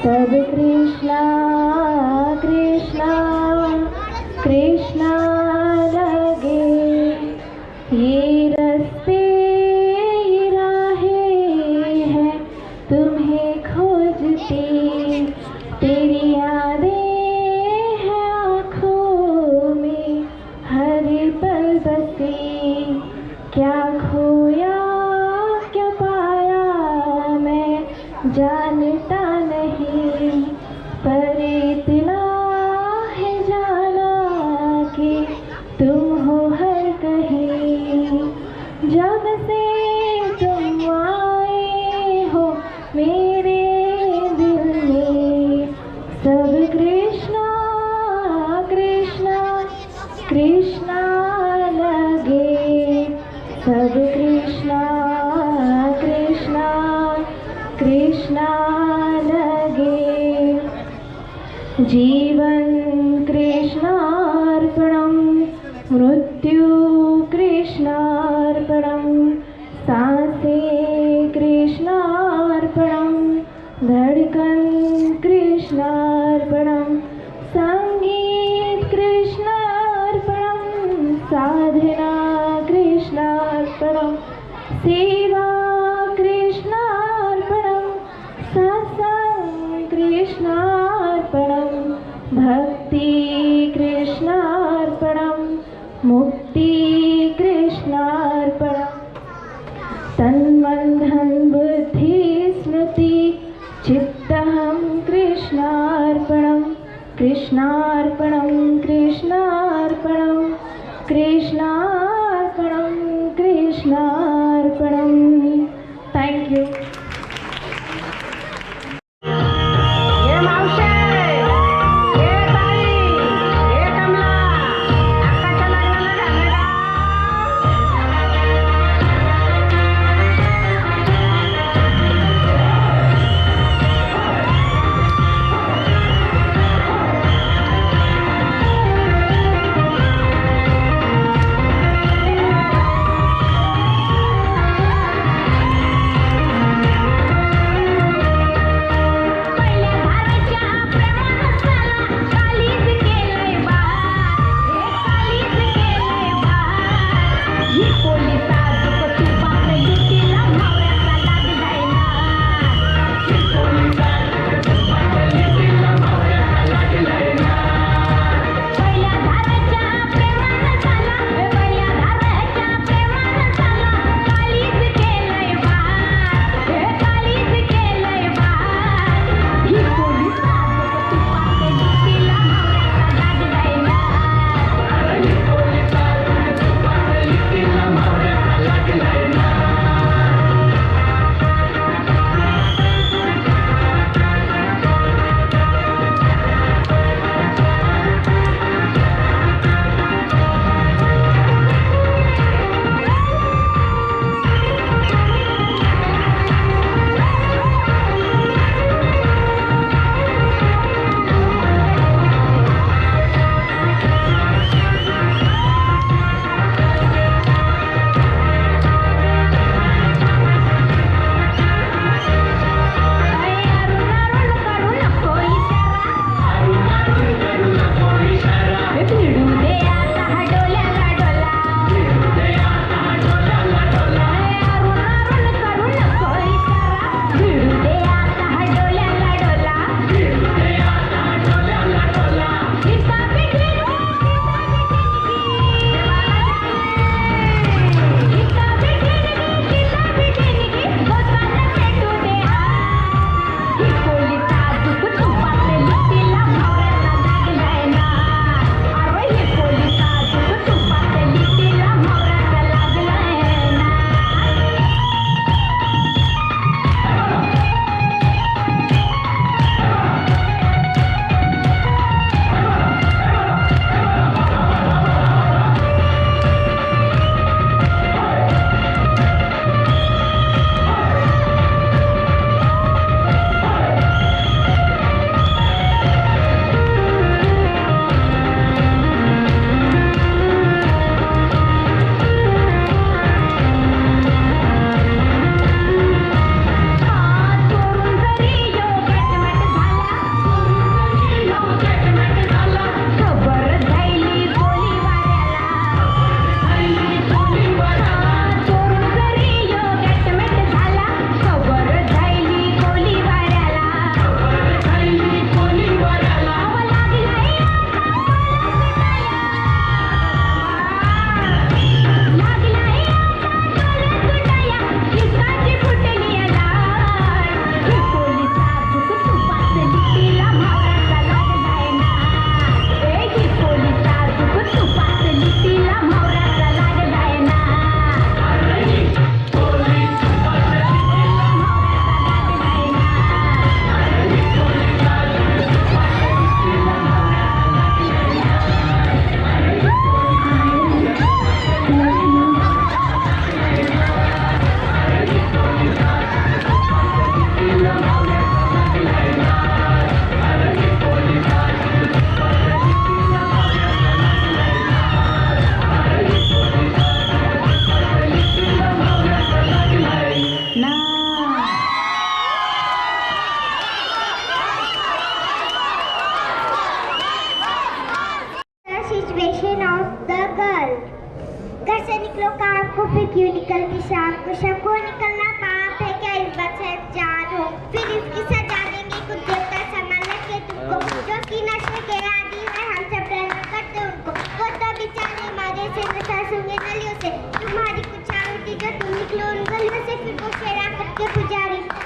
S1: सब कृष्णा कृष्णा कृष्णा लगे ये रास्ते ये राहें हैं तुम्हें खोजती तेरी यादें हैं आँखों में हर पल बसी क्या खोया क्या पाया मैं जानता नहीं पर इतना है जाना कि तुम हो हर कहीं जब से तुम आए हो मेरे दिल में सब कृष्णा कृष्णा कृष्णा लगे सब कृष्णा कृष्णा कृष्णा लगे जीवन कृष्णार्पणम मृत्यु कृष्णार्पणम सांसें कृष्णार्पणम धड़कन कृष्णार्पणम संगीत कृष्णार्पणम साधना कृष्णार्पणम सेवा कृष्णार्पणम सत्संग कृष्णार्पणम भक्ति कृष्णार्पणम मुक्ति कृष्णार्पणम
S8: कृष्णार्पणं कृष्णार्पणं कृष्णार्पणं कृष्णार्पणं. थँक्यू.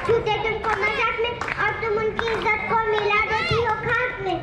S1: छूते तुमको मजाक में और तुम उनकी इज्जत को मिला देती हो खाक में.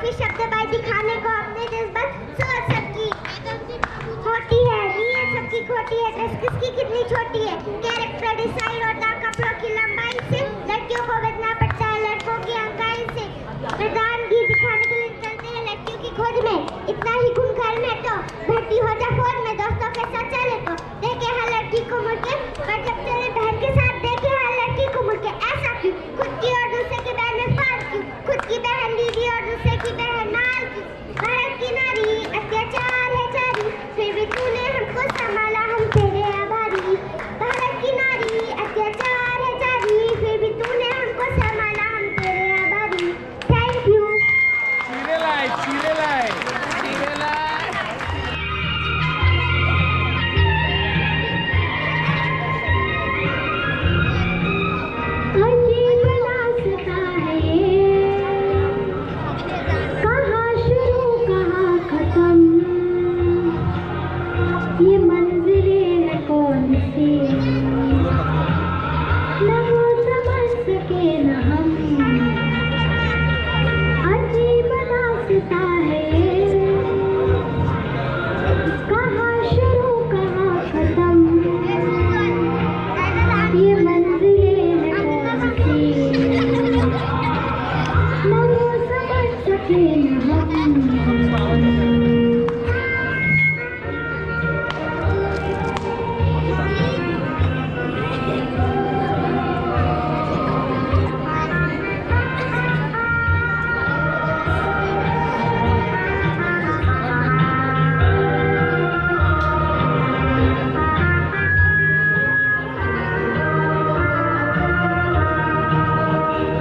S1: काफी शब्दबाजी दिखाने को अपने जज्बात सोच सबकी होती है, नीयत सबकी खोटी है, ड्रेस किसकी कितनी छोटी है, कैरेक्टर डिसाइड होता कपड़ों की लंबाई से, लड़कियों को बचना पड़ता है लड़कों की अंगाई से, प्रधानगी दिखाने के लिए चलते हैं लड़कियों की खोज में, इतना ही खून घर में तो भर्ती हो जा फौज में, दोस्तों के साथ चले तो देखे हर लड़की को मुड़ के, पर जब चले बहन के साथ देखे हर लड़की को मुड़ के, ऐसा क्यों, खुद की और दूसरे की बहन में फाड़ क्यों, खुद की बहन दीदी और दूसरे की बहन नाल क्यों, भारत की नारी अत्याचार है जारी, फिर भी तूने हमको संभाला हम तेरे आभारी, भारत की नारी अत्याचार है जारी, फिर भी तूने हमको संभाला हम तेरे आभारी, थैंक यू।
S3: चिरेलाय
S1: अजीब रास्ता है ये, कहाँ शुरू कहाँ खत्म, ये मंजिलें है कौन सी, न वो समझ सके न हम, अजीब रास्ता है ये, कहाँ शुरू कहाँ खत्म, ये मंजिलें है कौन सी, न वो समझ सके न हम।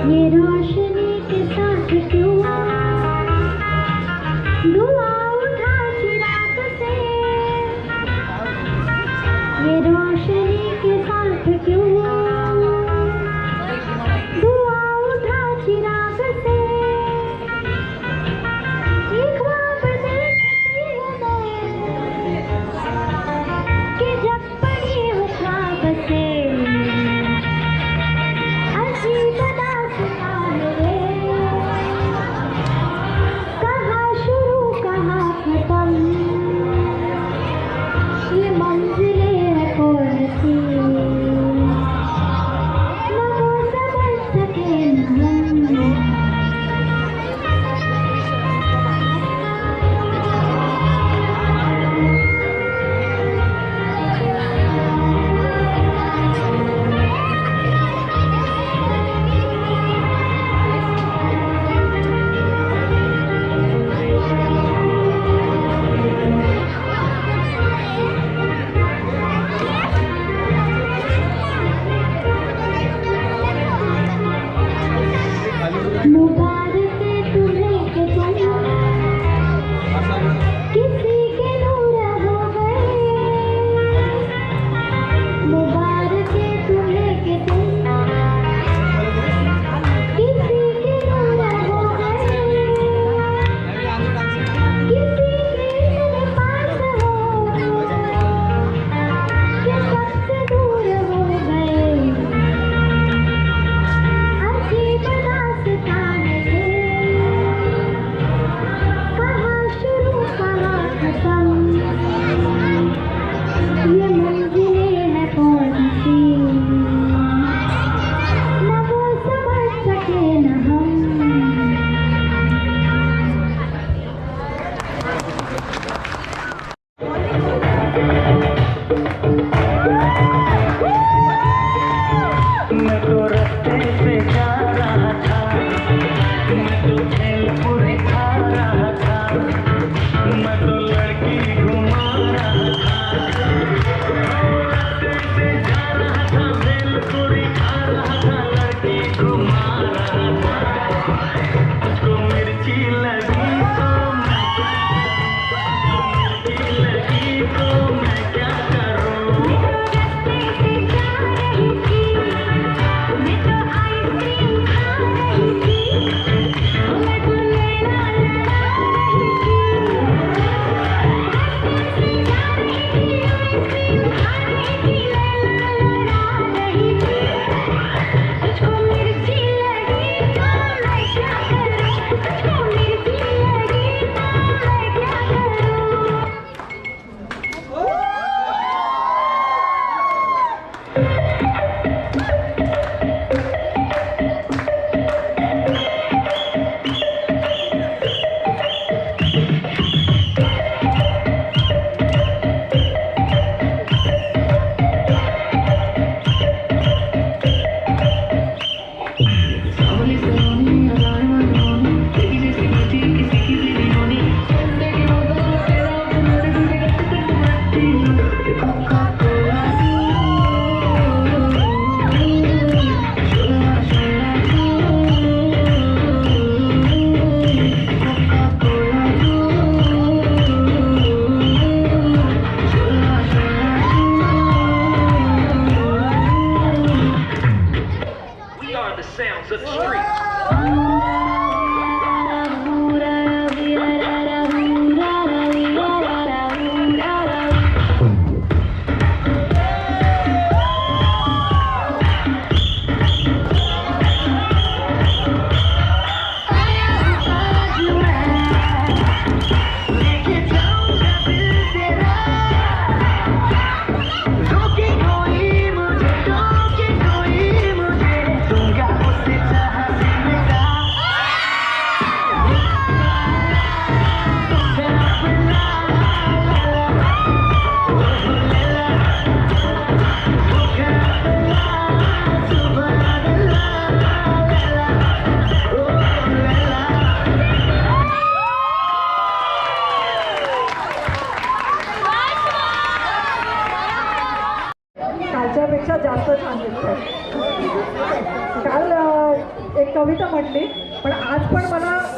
S1: ये रोशनी के साथ क्यों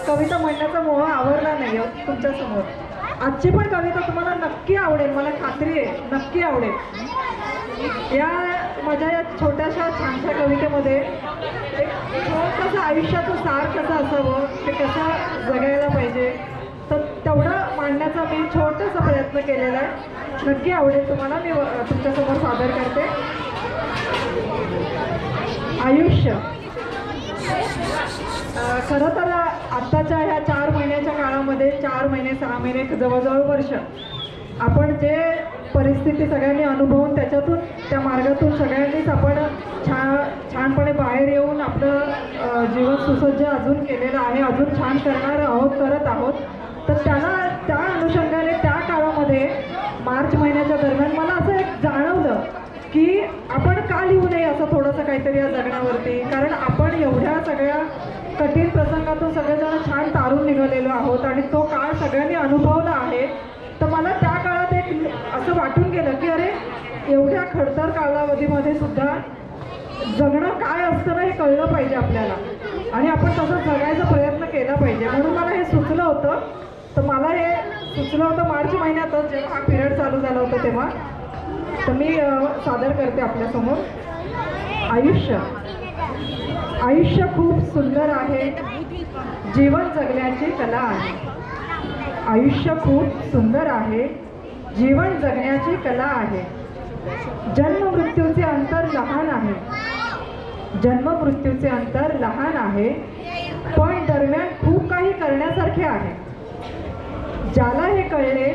S7: कविता म्हणण्याचा मोह आवरला नाही तुमच्या समोर. आजची पण कविता तुम्हाला नक्की आवडेल, मला खात्री आहे, नक्की आवडेल. या माझ्या या छोट्याशा छानशा कवितेमध्ये एक छोटंसं आयुष्याचं सार कसं असावं, ते कसं जगायला पाहिजे, तर तेवढं मांडण्याचा मी छोटासा प्रयत्न केलेला आहे. नक्की आवडेल तुम्हाला. मी तुमच्यासमोर सादर करते. आयुष्य. खरं तर आत्ताच्या ह्या 4 महिन्याच्या काळामध्ये 4 महिने 6 महिने जवळजवळ वर्ष आपण जे परिस्थिती सगळ्यांनी अनुभवून त्याच्यातून त्या मार्गातून सगळ्यांनीच आपण छानपणे बाहेर येऊन आपलं जीवन सुसज्ज अजून केलेलं आहे, अजून छान करणार आहोत, करत आहोत. तर त्या अनुषंगाने त्या काळामध्ये मार्च महिन्याच्या दरम्यान मला असं एक जाणवलं की आपण का लिहू नये असं थोडंसं काहीतरी या जगण्यावरती. कारण आपण एवढ्या सगळ्या कठीण प्रसंगातून सगळेजण छान तारून निघालेलो आहोत आणि तो काळ सगळ्यांनी अनुभवला आहे. तर मला त्या काळात एक असं वाटून गेलं की अरे एवढ्या खडतर कालावधीमध्ये सुद्धा जगणं काय असतं ना हे कळलं पाहिजे आपल्याला आणि आपण तसं जगायचा प्रयत्न केला पाहिजे. म्हणून मला हे सुचलं होतं. तर मला हे सुचलं होतं मार्च महिन्यातच जेव्हा हा पिरियड चालू झाला होता तेव्हा. तर मी सादर करते आपल्यासमोर. आयुष्य. आयुष्य खूप सुंदर आहे, जीवन जगण्याची कला आहे. आयुष्य खूप सुंदर आहे, जीवन जगण्याची कला आहे. जन्म मृत्यूचे अंतर लहान आहे, जन्म मृत्यूचे अंतर लहान आहे, पण दरम्यान खूप काही करण्यासारखे आहे. ज्याला हे कळले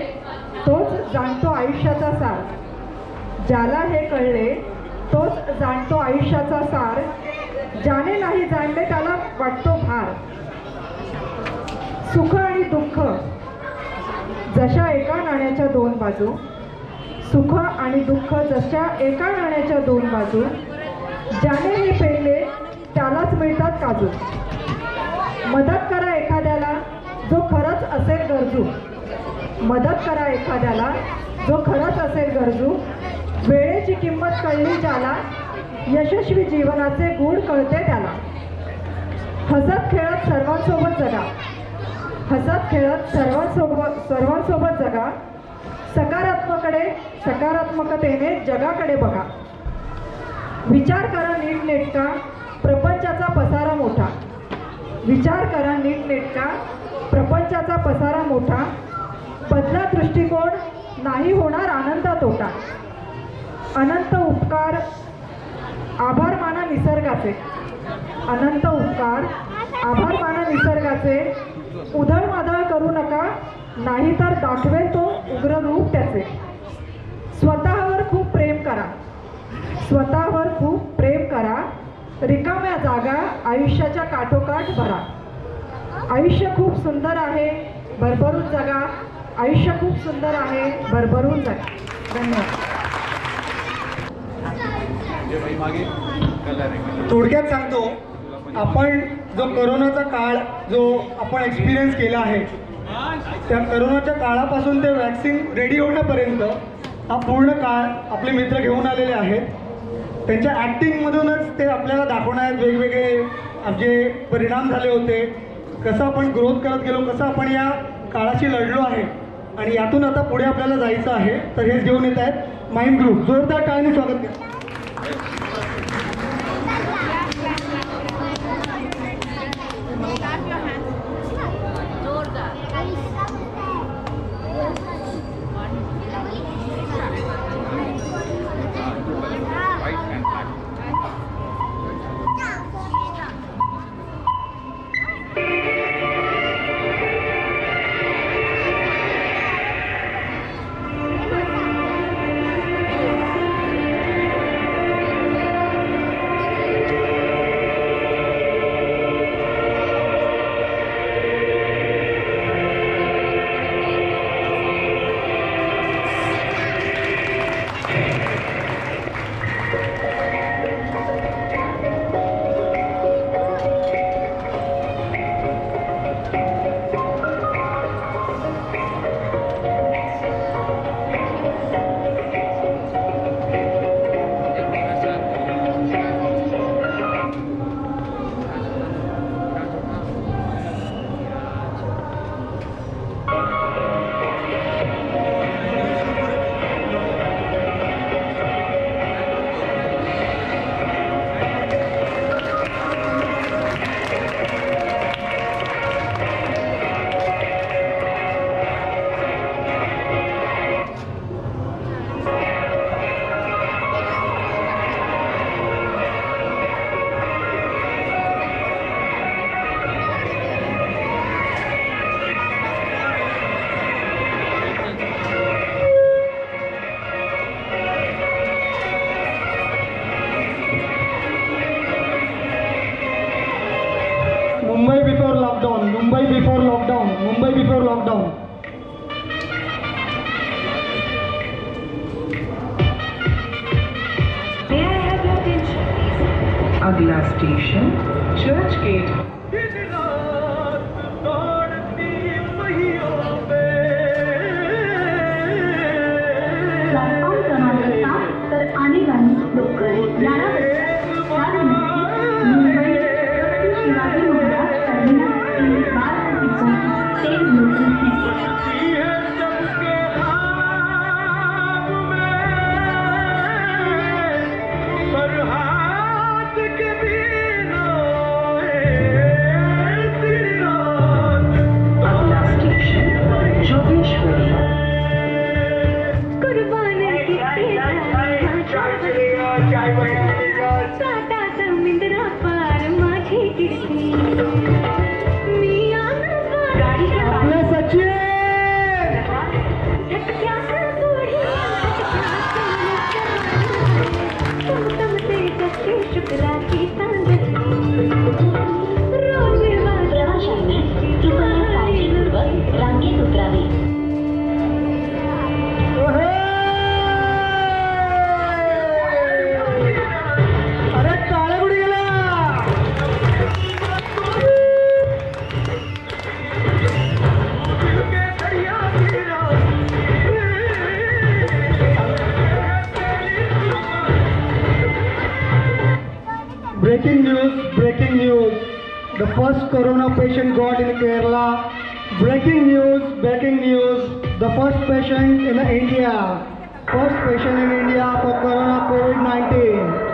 S7: तोच जाणतो आयुष्याचा सार. ज्याला हे कळले तोच जाणतो आयुष्याचा सार. ज्याने नाही जाणले त्याला वाटतो भार. सुख आणि दुःख जशा एका नाण्याच्या 2 बाजू. सुख आणि दुःख जशा एका नाण्याच्या 2 बाजू. ज्याने हे पेरले त्यालाच मिळतात काजू. मदत करा एखाद्याला जो खरंच असेल गरजू. मदत करा एखाद्याला जो खरंच असेल गरजू. वेळेची किंमत कळली ज्याला, यशस्वी जीवनाचे गुण कळते त्याला. हसत खेळत सर्वांसोबत जगा. हसत खेळत सर्वांसोबत जगा. सकारात्मकतेने जगाकडे बघा. विचार करा नीटनेटका, प्रपंचाचा पसारा मोठा. विचार करा नीटनेटका, प्रपंचाचा पसारा मोठा. बदला दृष्टिकोन, नाही होणार आनंदा तोटा. अनंत उपकार आभार माना निसर्गाचे. अनंत उपकार आभार माना निसर्गाचे. उधळमाधळ करू नका, नाहीतर दाखवेल तो उग्र रूप त्याचे. स्वतःवर खूप प्रेम करा. स्वतःवर खूप प्रेम करा. रिकाम्या जागा आयुष्याच्या काठोकाठ भरा. आयुष्य खूप सुंदर आहे, भरभरून जगा. आयुष्य खूप सुंदर आहे, भरभरून जगा. धन्यवाद.
S2: थोडक्यात सांगतो, आपण जो करोनाचा काळ जो आपण एक्सपिरियन्स केला आहे, त्या करोनाच्या काळापासून ते वॅक्सिन रेडी होण्यापर्यंत हा पूर्ण काळ आपले मित्र घेऊन आलेले आहेत. त्यांच्या ॲक्टिंगमधूनच ते आपल्याला दाखवण्यात वेगवेगळे जे परिणाम झाले होते, कसं आपण ग्रोथ करत गेलो, कसं आपण या काळाशी लढलो आहे आणि यातून आता पुढे आपल्याला जायचं आहे. तर हेच घेऊन येत आहेत माइंड ग्रुप. जोरदार टाळ्याने स्वागत करा.
S7: Station church gate.
S1: प्लॅटफॉर्म क्रमांक 7 तर अलीगंज लोकल 11 मुंबई शिवाजी महाराज टर्मिनस के बाद तेज लोकल है।
S7: अगला स्टेशन जोगेश्वरी। गाड़ी के
S2: आपले सचिन
S1: प्रवाशांनी कृपया काळजीपूर्वक रांगेत उतरावे।
S2: अरे काळे कुठे गेला? Breaking news. The first corona patient got in Kerala. Breaking news. The first patient in India. First patient in India for corona COVID-19.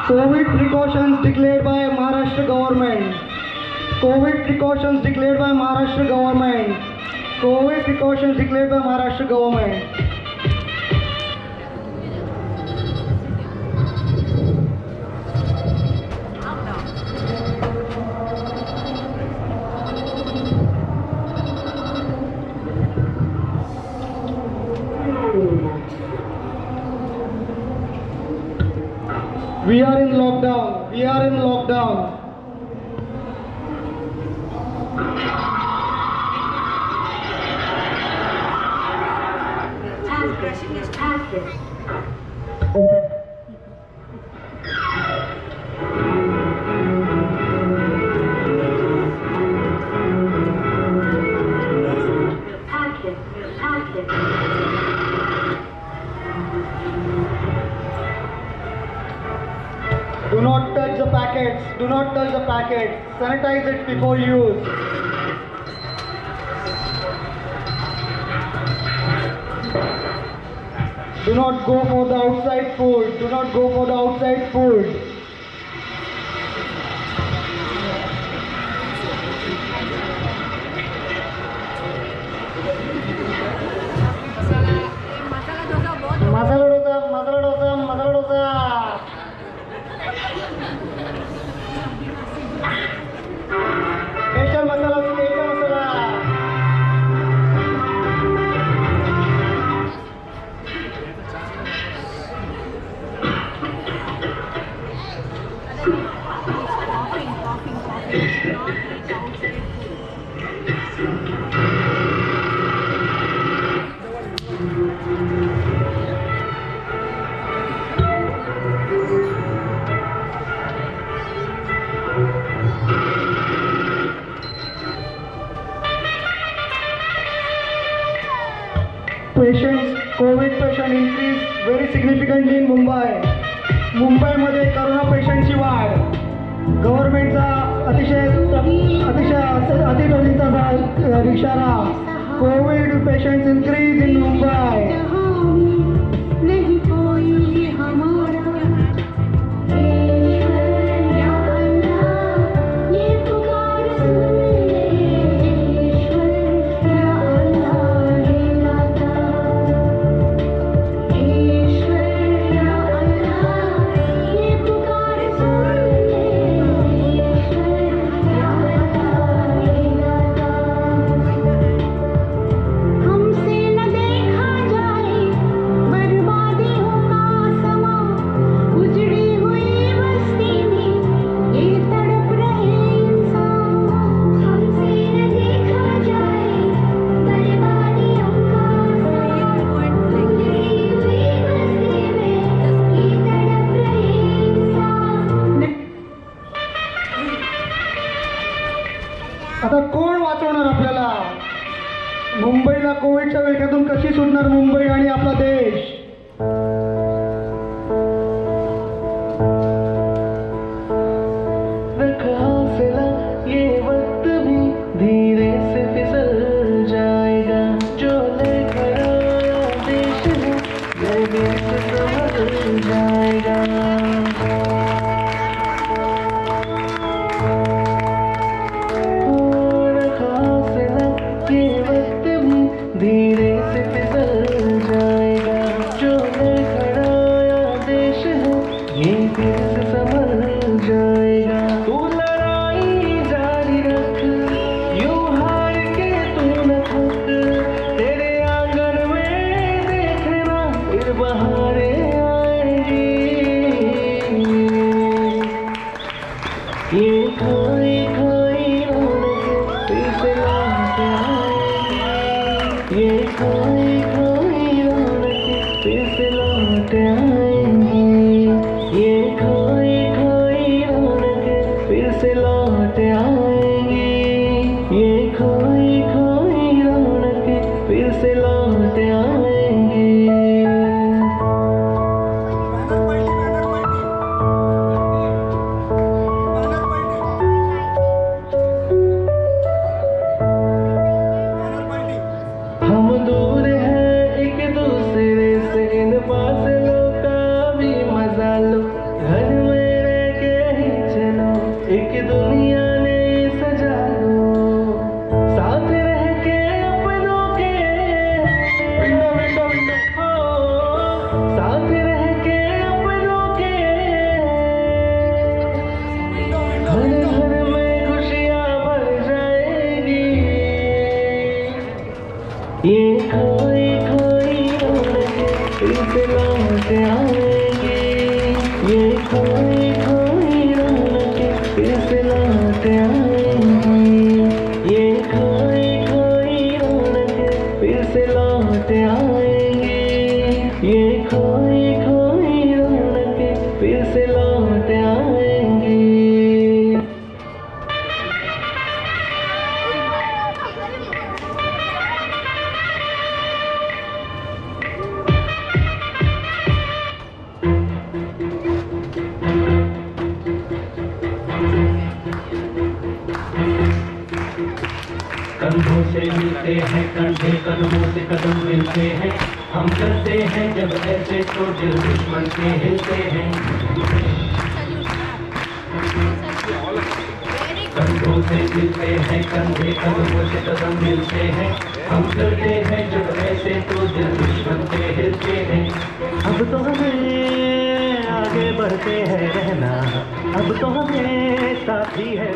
S2: COVID precautions declared by Maharashtra government. COVID precautions declared by Maharashtra government. We are in lockdown. Do not touch the packets. Sanitize it before use. Do not go for the outside food. Masala dosa. Special masala. COVID patient increase very significantly in Mumbai. मुंबईमध्ये corona पेशंटची वाढ. गव्हर्नमेंटचा अतिशय इशारा. Covid patients increase in Mumbai. मुंबईला कोविडच्या विळख्यातून कशी सुटणार मुंबई आणि आपला देश?
S10: ये वक्त भी धीरे से फिसल जाएगा, जो लेकर आया देश है ये देश संभल जाएगा। ये वक्त भी धीरे से फिसल जाएगा, जो लेकर आया देश है ये देश संभल जाएगा। तू लड़ाई जारी रख, यूं हार के तू न थक, तेरे आंगन में देखना फिर बहारें आएंगी। ये खोई खोई रौनक फिर से लौट आएंगी, ये खोई खोई रौनक फिर से लौट आएंगी, ये खोई खोई रौनक फिर से लौट आएंगी, ये खोई खोई रौनक फिर से लौट आएंगी। हम दूर हैं एक दूसरे से, इन फासलों का भी मजा लो, घर में रह के ही चलो, एक दुनिया ने सजा लो, साथ रह के अपनों के हो, साथ रह के अपनों के, घर घर में खुशियाँ भर जाएगी। ये खोई खोई रौनक फिर से लौट आएंगी, ये खोई खोई रौनक फिर से लौट आएंगी, ये खोई खोई रौनक फिर से लौट आएंगी, ये खोई खोई रौनक फिर से लौट आएंगी। कंधों से मिलते हैं कंधे, कदमों से कदम मिलते हैं, हम चलते हैं जब ऐसे तो दिल दुश्मन के हिलते हैं। कंधों से मिलते हैं कंधे, कदमों से कदम मिलते हैं, हम चलते हैं जब ऐसे तो दिल दुश्मन के हिलते हैं। अब तो हमें आगे बढ़ते हैं रहना, अब तो हमें साथी है।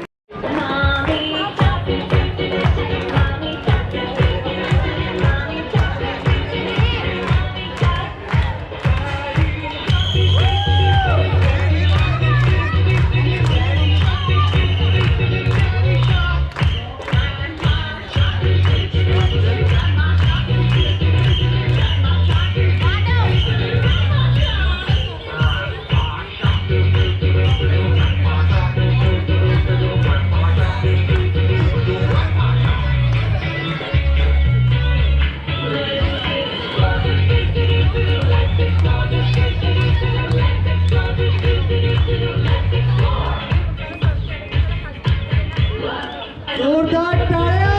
S2: जोरदार टाळ्या!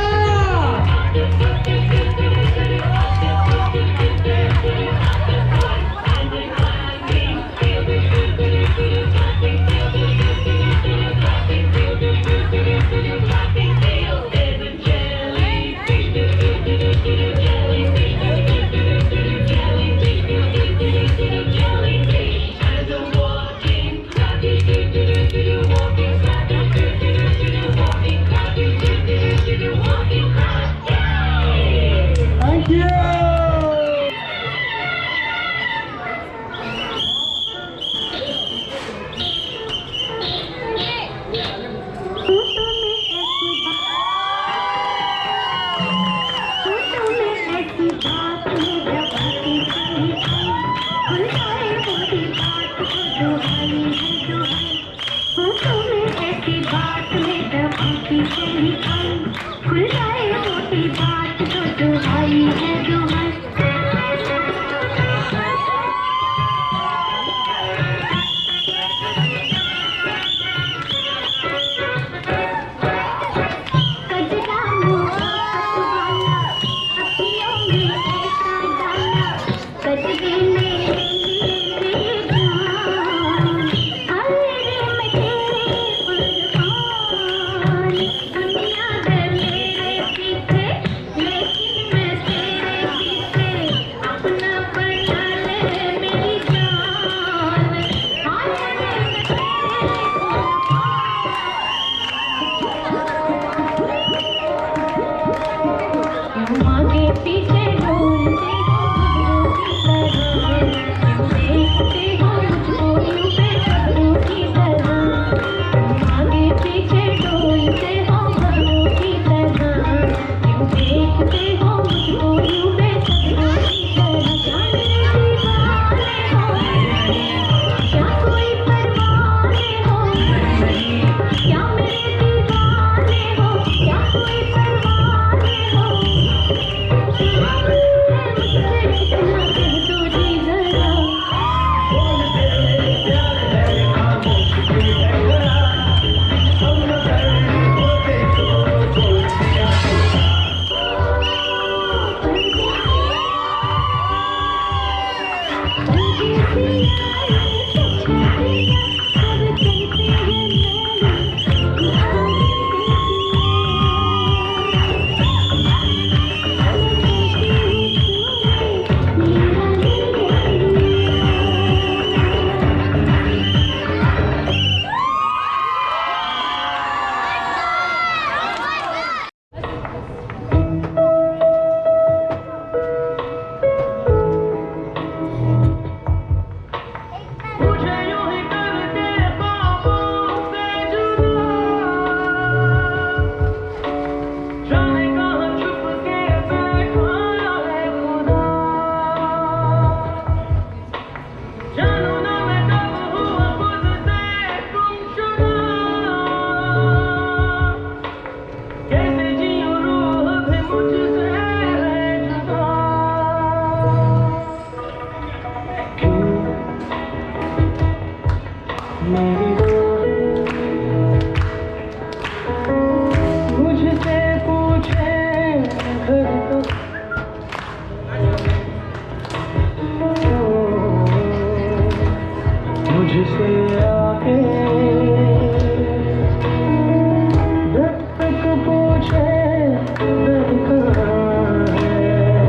S2: Thank you!
S1: खुल जाए मोटी बात तो दुहाई पीछे ढूंढते हो देखते हो मुझको यूं बेखबरों की तरह आगे पीछे ढूंढते हो खबरों की तरह यूं देखते हो मुझको यूं बेखबरों की तरह क्या कोई परवाने हो क्या मेरे दीवाने हो क्या कोई परवाने हो मुझसे कितना कह दो जी जरा
S10: मुझे यूं ही करके ख्वाबों से जुदा जाने कहाँ छुप के बैठा है खुदा जानू ना मैं कब हुआ खुद से गुमशुदा कैसे जीऊं रूह भी मुझसे है जुदा मुझसे पूछे घर तो मुझसे आके जब तक पूछे घर कहाँ है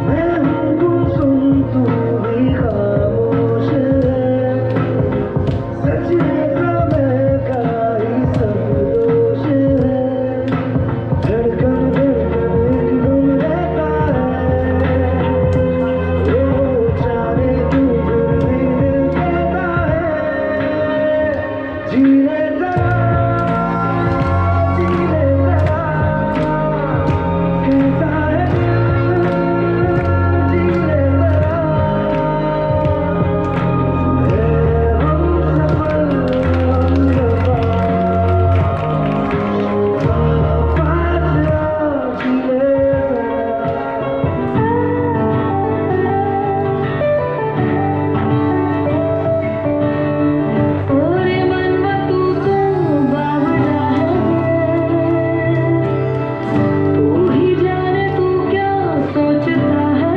S10: मैं हूँ गुमसुम तू भी खामोश है सच है समय का ही सब दोष है धड़कन एकदम रहता है वो चाहे तू भी दिल कहता है जीने जरा कैसा है जीने जरा ओरे मनवा तू तो बावला है तू ही जाने तू क्या सोचता है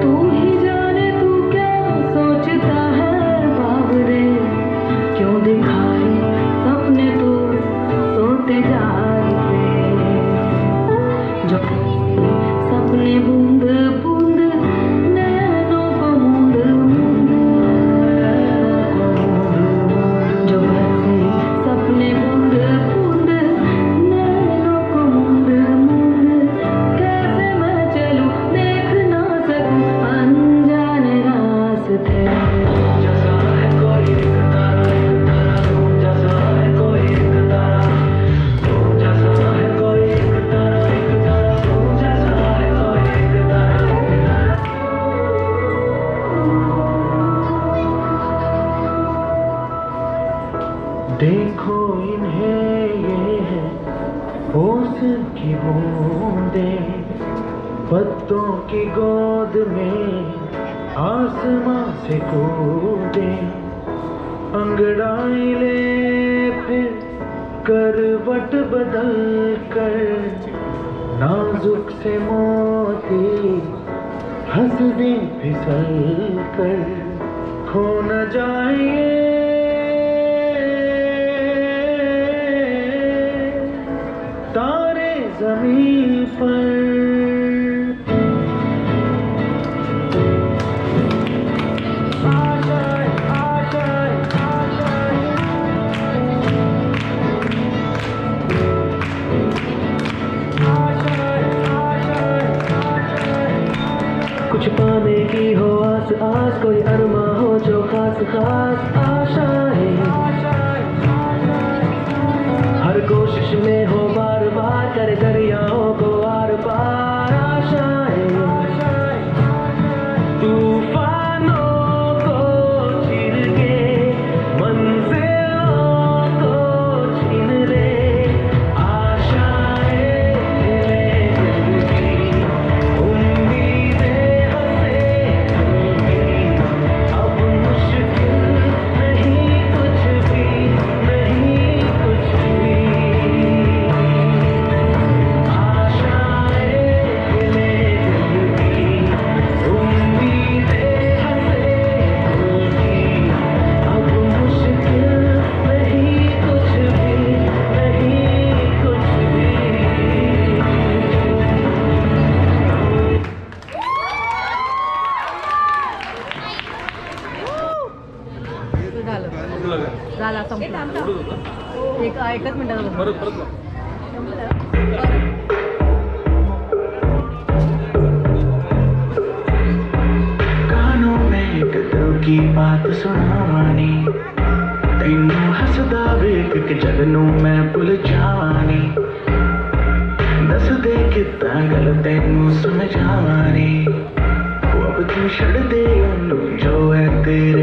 S10: तू ही जाने तू क्या सोचता है बावरे क्यों दिखाए सपने तू सोते जाते जब सपने बूंद बूंद नैनों को मूंद मूंद जब ऐसे सपने बूंद बूंद नैनों को मूंद मूंद कैसे मैं चलूं देख ना सकूं अनजाने रास्ते जैसा है कोई एक तारा जैसा है कोई एक तारा जैसा है कोई एक तारा जैसा है कोई एक तारा देखो इन्हें ये है होश की बूंदें पत्तों की गोद में आसमां से कूदे अंगड़ाई ले फिर करवट बदल कर नाजुक से मोती हंस दे फिसल कर खो न जाए तारे जमीन पर कुछ पाने की हो आस आस, कोई अरमा हो जो खास खास आशाएं, हर कोशिश में हो बार बार कर दरियाओं को आर पार आशाएं, तूफानों को चीर के मंजिलों को छीन ले आशाएं, उम्मीदें हंसे अब मुश्किल नहीं कुछ भी, नहीं कुछ भी आशाएं हिले दिल की, उम्मीदें हंसे अब मुश्किल नहीं कुछ भी, नहीं कुछ भी।
S7: झाला संपला एकच मिनिट
S6: परत परत
S10: कानों में एक दिल की बात सुनावानी, तेनू हसदा वेख के जगनू मैं भुल जावानी, दस दे कितना गल तेनू समझावानी, वो अब तू छड़ दे ओनू जो है तेरे